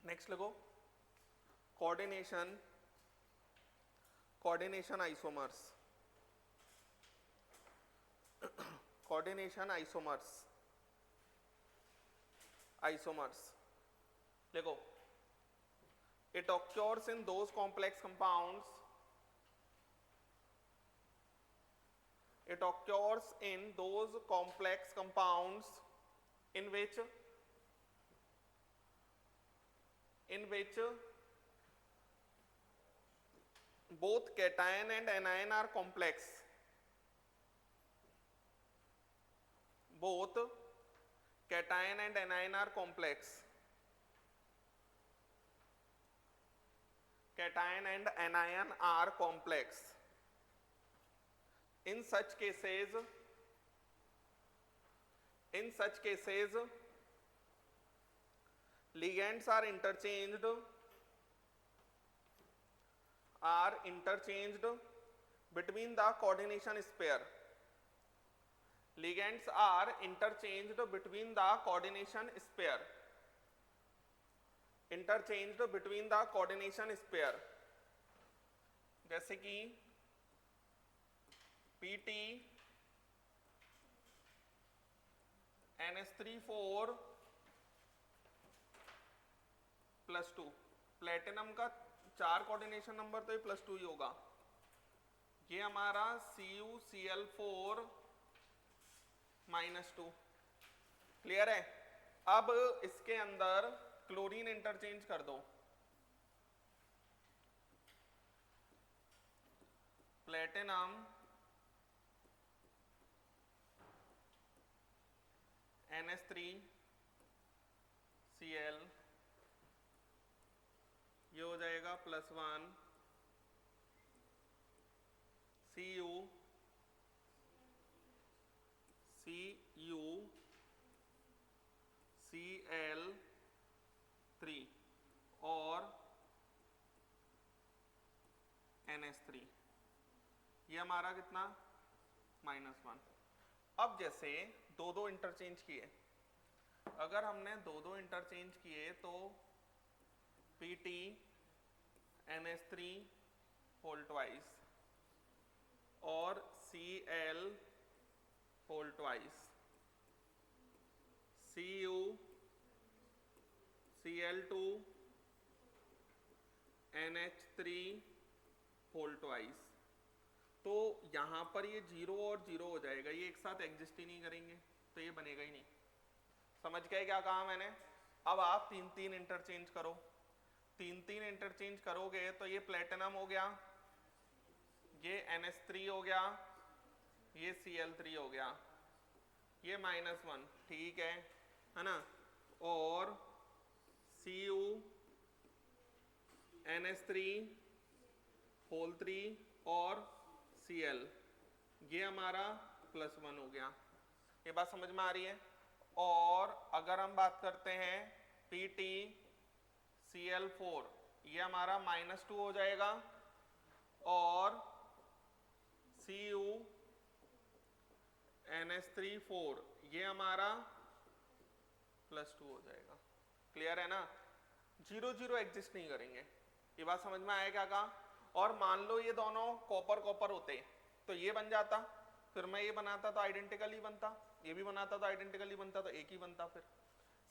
नेक्स्ट लिखो कोऑर्डिनेशन आइसोमर्स, कोऑर्डिनेशन आइसोमर्स देखो, it occurs in those complex compounds, it occurs in those complex compounds in which both cation and anion are complex, both cation and anion are complex, cation and anion are complex. In such cases ligands are interchanged between the coordination pair. Ligands are interchanged between the coordination pair. Interchanged between the coordination sphere, जैसे कि PT NH3 4+2, platinum का 4 coordination number तो ये +2 ही होगा, ये हमारा CuCl4 -2, clear है। अब इसके अंदर क्लोरीन इंटरचेंज कर दो, प्लेटिनम NH3Cl, ये हो जाएगा +1, CuCl3 और NH3, ये हमारा कितना -1। अब जैसे दो इंटरचेंज किए, अगर हमने दो इंटरचेंज किए तो PT NH3 होल ट्वाइस और Cl whole twice, CuCl2 NH3 whole twice, तो यहाँ पर ये 0 और 0 हो जाएगा, ये एक साथ एग्जिस्ट ही नहीं करेंगे, तो ये बनेगा ही नहीं। समझ गए क्या कहा मैंने। अब आप 3 इंटरचेंज करो, 3 इंटरचेंज करोगे तो ये प्लेटिनम हो गया, ये NH3 हो गया, ये Cl3 हो गया, ये -1, ठीक है ना, और Cu NH3 होल 3 और Cl, ये हमारा +1 हो गया। ये बात समझ में आ रही है। और अगर हम बात करते हैं PT Cl4, ये हमारा -2 हो जाएगा, और Cu NH3 ये हमारा +2 हो जाएगा। क्लियर है ना, 0 0 एग्जिस्ट नहीं करेंगे। ये बात समझ में आया क्या कहा। और मान लो ये दोनों कॉपर कॉपर होते तो ये बन जाता, फिर मैं ये बनाता तो आइडेंटिकल ही बनता, ये भी बनाता तो आइडेंटिकल ही बनता, तो एक ही बनता। फिर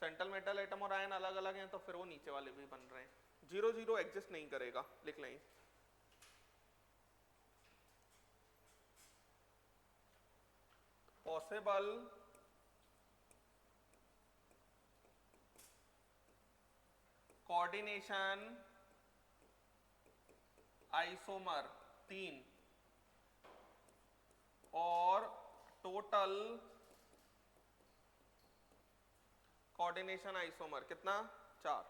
सेंट्रल मेटल एटम और आयन अलग अलग हैं, तो फिर वो नीचे वाले भी बन रहे हैं। 0 0 एग्जिस्ट नहीं करेगा, लिख लें। पॉसिबल कोऑर्डिनेशन आइसोमर 3 और टोटल कोऑर्डिनेशन आइसोमर कितना 4।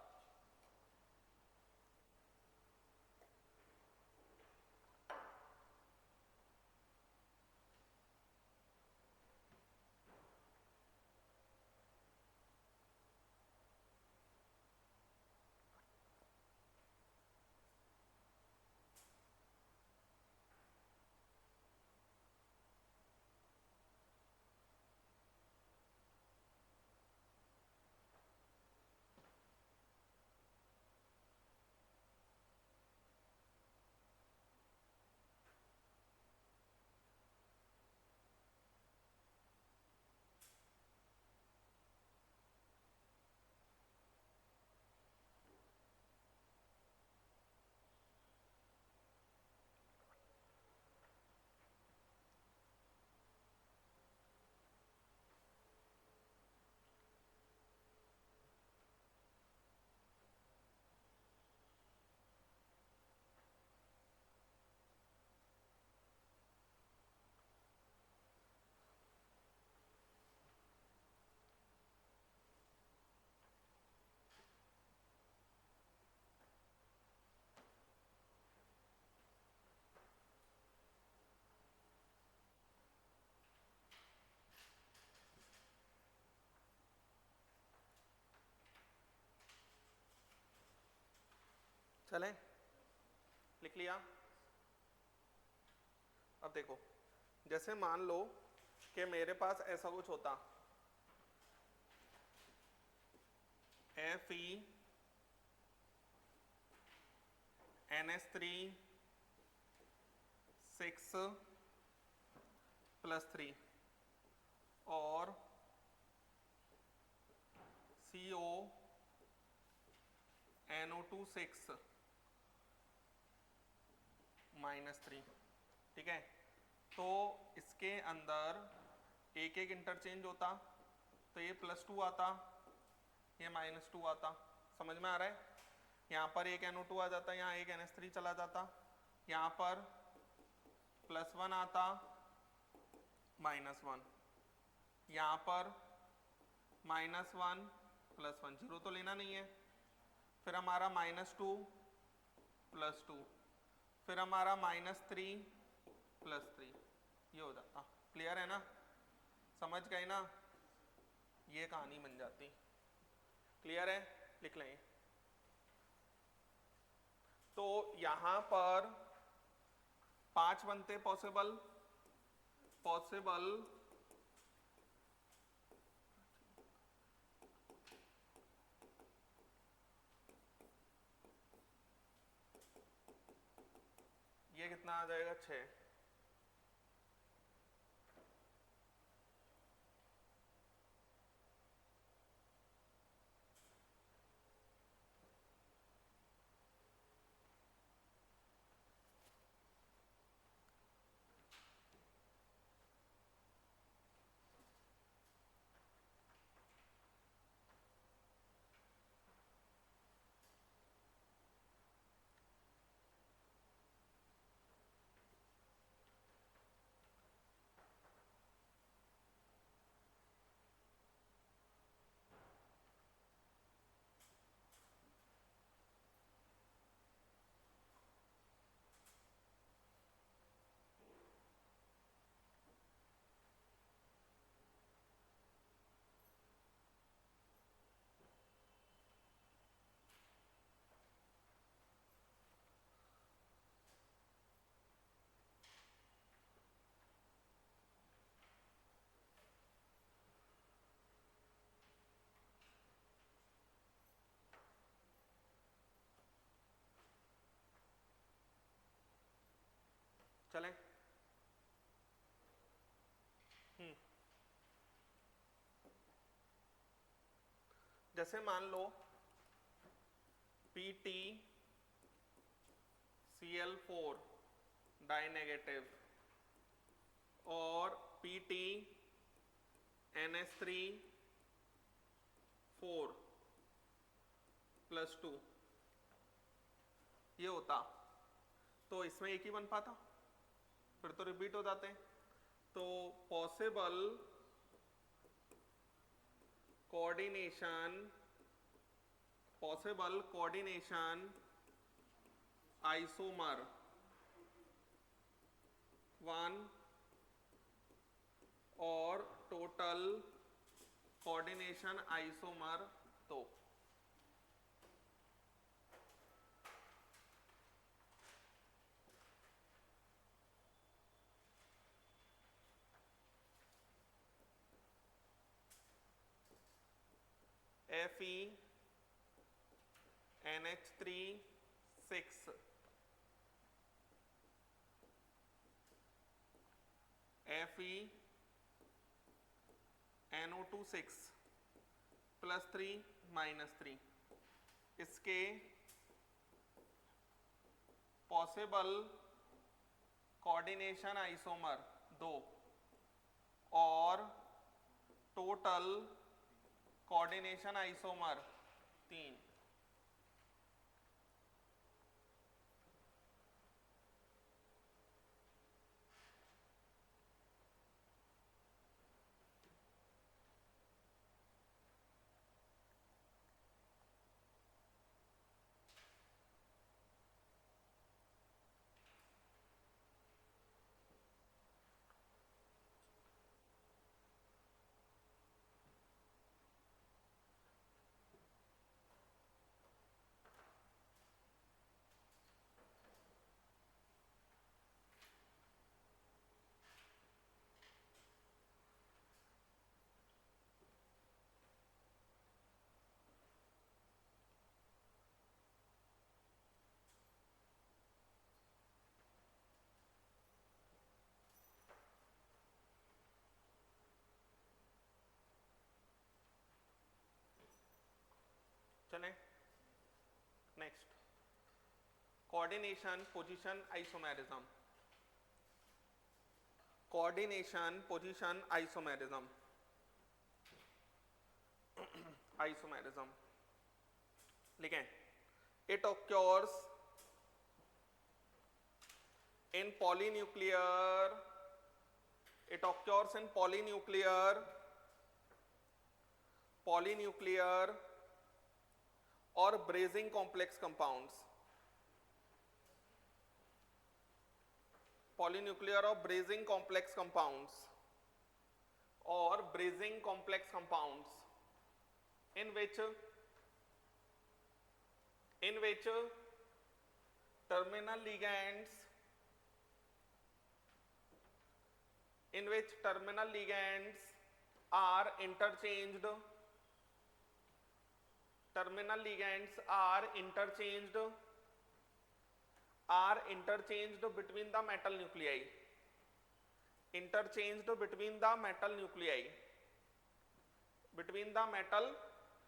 चलें, लिख लिया। अब देखो, जैसे मान लो कि मेरे पास ऐसा कुछ होता, Fe NH3 6 + 3 और CO NO2 6 -3, ठीक है। तो इसके अंदर एक एक इंटरचेंज होता, तो ये +2 आता, ये -2 आता, समझ में आ रहा है। यहाँ पर एक NO2 आ जाता, यहाँ एक NH3 चला जाता, यहाँ पर +1 आता, -1, यहाँ पर -1 +1, 0 तो लेना नहीं है। फिर हमारा -2 +2, फिर हमारा -3 +3, ये हो जाता। क्लियर है ना, समझ गए ना, ये कहानी बन जाती। क्लियर है, लिख लें। तो यहां पर 5 बनते पॉसिबल, ये कितना आ जाएगा, 6। चलें। जैसे मान लो PT Cl4 डाई नेगेटिव और PT NH3 4 +2, ये होता, तो इसमें एक ही बन पाता, फिर तो रिपीट हो जाते हैं। तो पॉसिबल कोऑर्डिनेशन आइसोमर 1 और total coordination isomer 2। Fe NH3 6 Fe NO2 6 +3 -3, इसके पॉसिबल कोऑर्डिनेशन आइसोमर 2 और total coordination isomer 3। Coordination position isomerism, coordination position isomerism, isomerism लिखें. It occurs in polynuclear, it occurs in polynuclear or brazing complex compounds, polynuclear or brazing complex compounds, or brazing complex compounds in which terminal ligands are interchanged, between the metal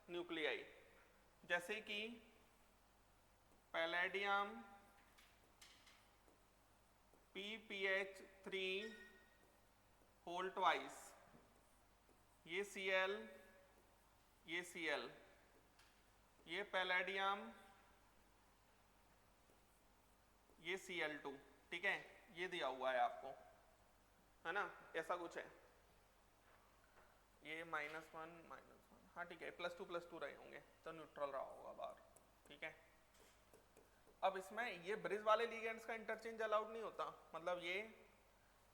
nuclei, जैसे कि palladium PPH3 whole twice, ये Cl, ये Cl, ये palladium, ये Cl2, ठीक है, ये दिया हुआ है आपको, है ना, ऐसा कुछ है, ये -1, हाँ ठीक है, +2 रहे होंगे तो न्यूट्रल रहा होगा बाहर, ठीक है. अब इसमें ये ब्रिज वाले लिगेंड्स का इंटरचेंज अलाउड नहीं होता, मतलब ये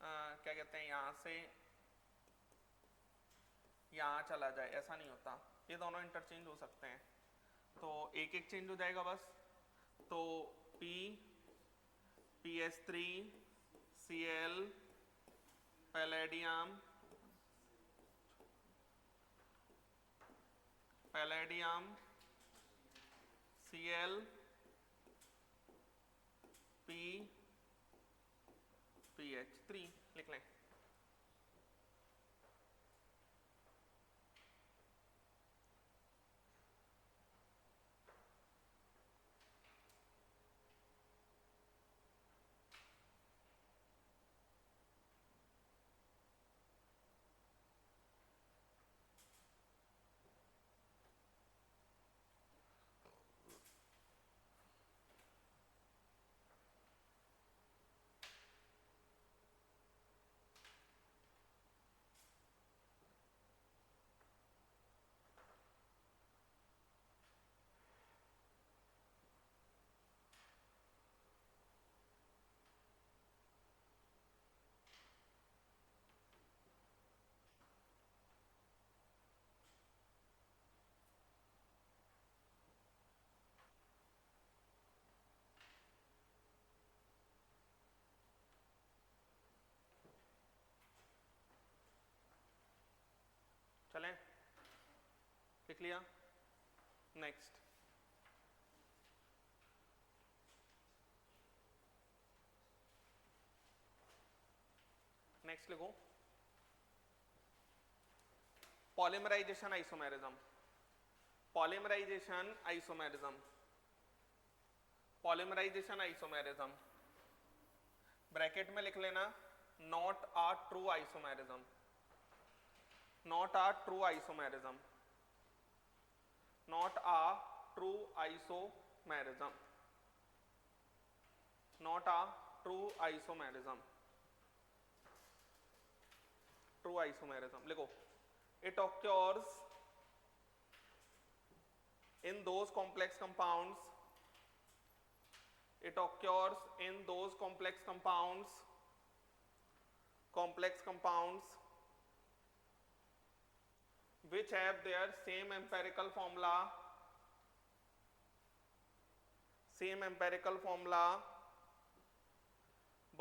क्या कहते हैं, यहाँ से यहाँ चला जाए ऐसा नहीं होता, ये दोनों इंटरचेंज हो सकते हैं, तो एक एक चेंज हो जाएगा बस. तो PH3 Cl palladium Cl PH3 लिख लें. चलें, लिख लिया. नेक्स्ट, लिखो पॉलीमराइजेशन आइसोमेरिज्म. ब्रैकेट में लिख लेना, not a true isomerism, not a true isomerism, not a true isomerism, not a true isomerism, true isomerism लिखो. It occurs in those complex compounds, which have their same empirical formula,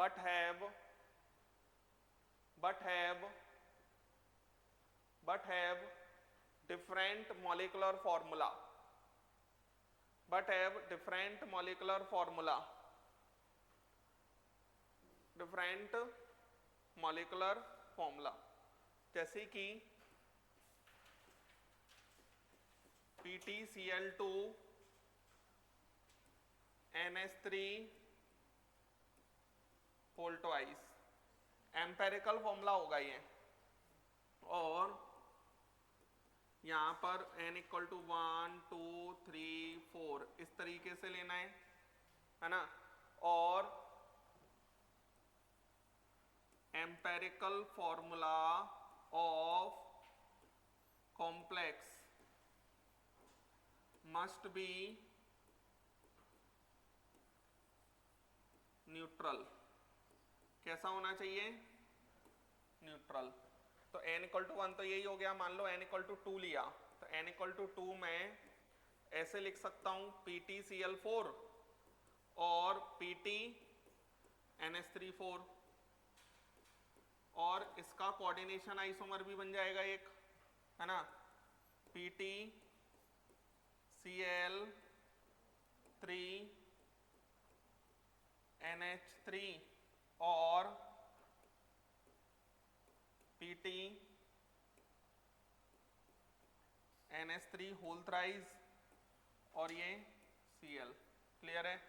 but have different molecular formula, जैसे कि PtCl2 NH3 whole twice, empirical formula होगा ये। और यहां पर n equal to 1 2 3 4 इस तरीके से लेना है ना। और empirical formula of complex must be neutral. कैसा होना चाहिए? न्यूट्रल। तो n इक्वल टू 1 तो यही हो गया। मान लो n इक्वल टू 2 लिया, तो n इक्वल टू 2 में ऐसे लिख सकता हूं PtCl4 और PtNH3 और इसका कोऑर्डिनेशन आइसोमर भी बन जाएगा एक, है ना, PtCl3NH3 और PtNH3 होल थ्राइस और ये Cl। क्लियर है?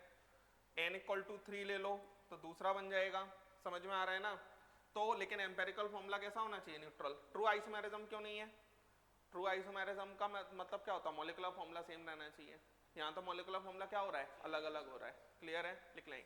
n इक्वल टू 3 ले लो तो दूसरा बन जाएगा। समझ में आ रहा है ना? तो लेकिन एम्पेरिकल फॉर्मूला कैसा होना चाहिए? न्यूट्रल। ट्रू आइसोमेरिज्म क्यों नहीं है? ट्रू आइसोमेरिज्म का मतलब क्या होता है? मॉलिक्यूलर फॉर्मूला सेम रहना चाहिए। यहाँ तो मॉलिक्यूलर फॉर्मूला क्या हो रहा है? अलग अलग हो रहा है। क्लियर है? लिख लें।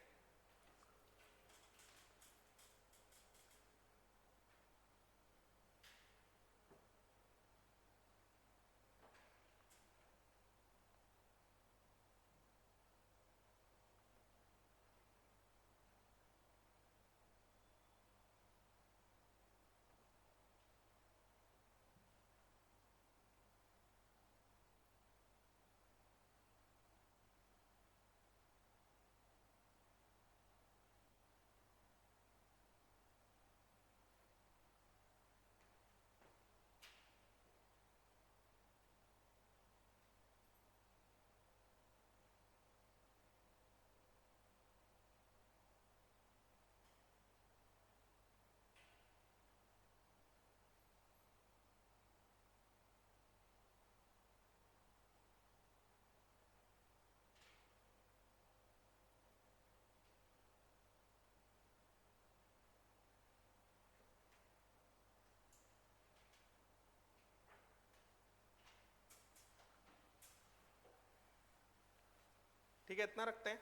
ठीक है, इतना रखते हैं।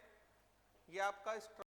ये आपका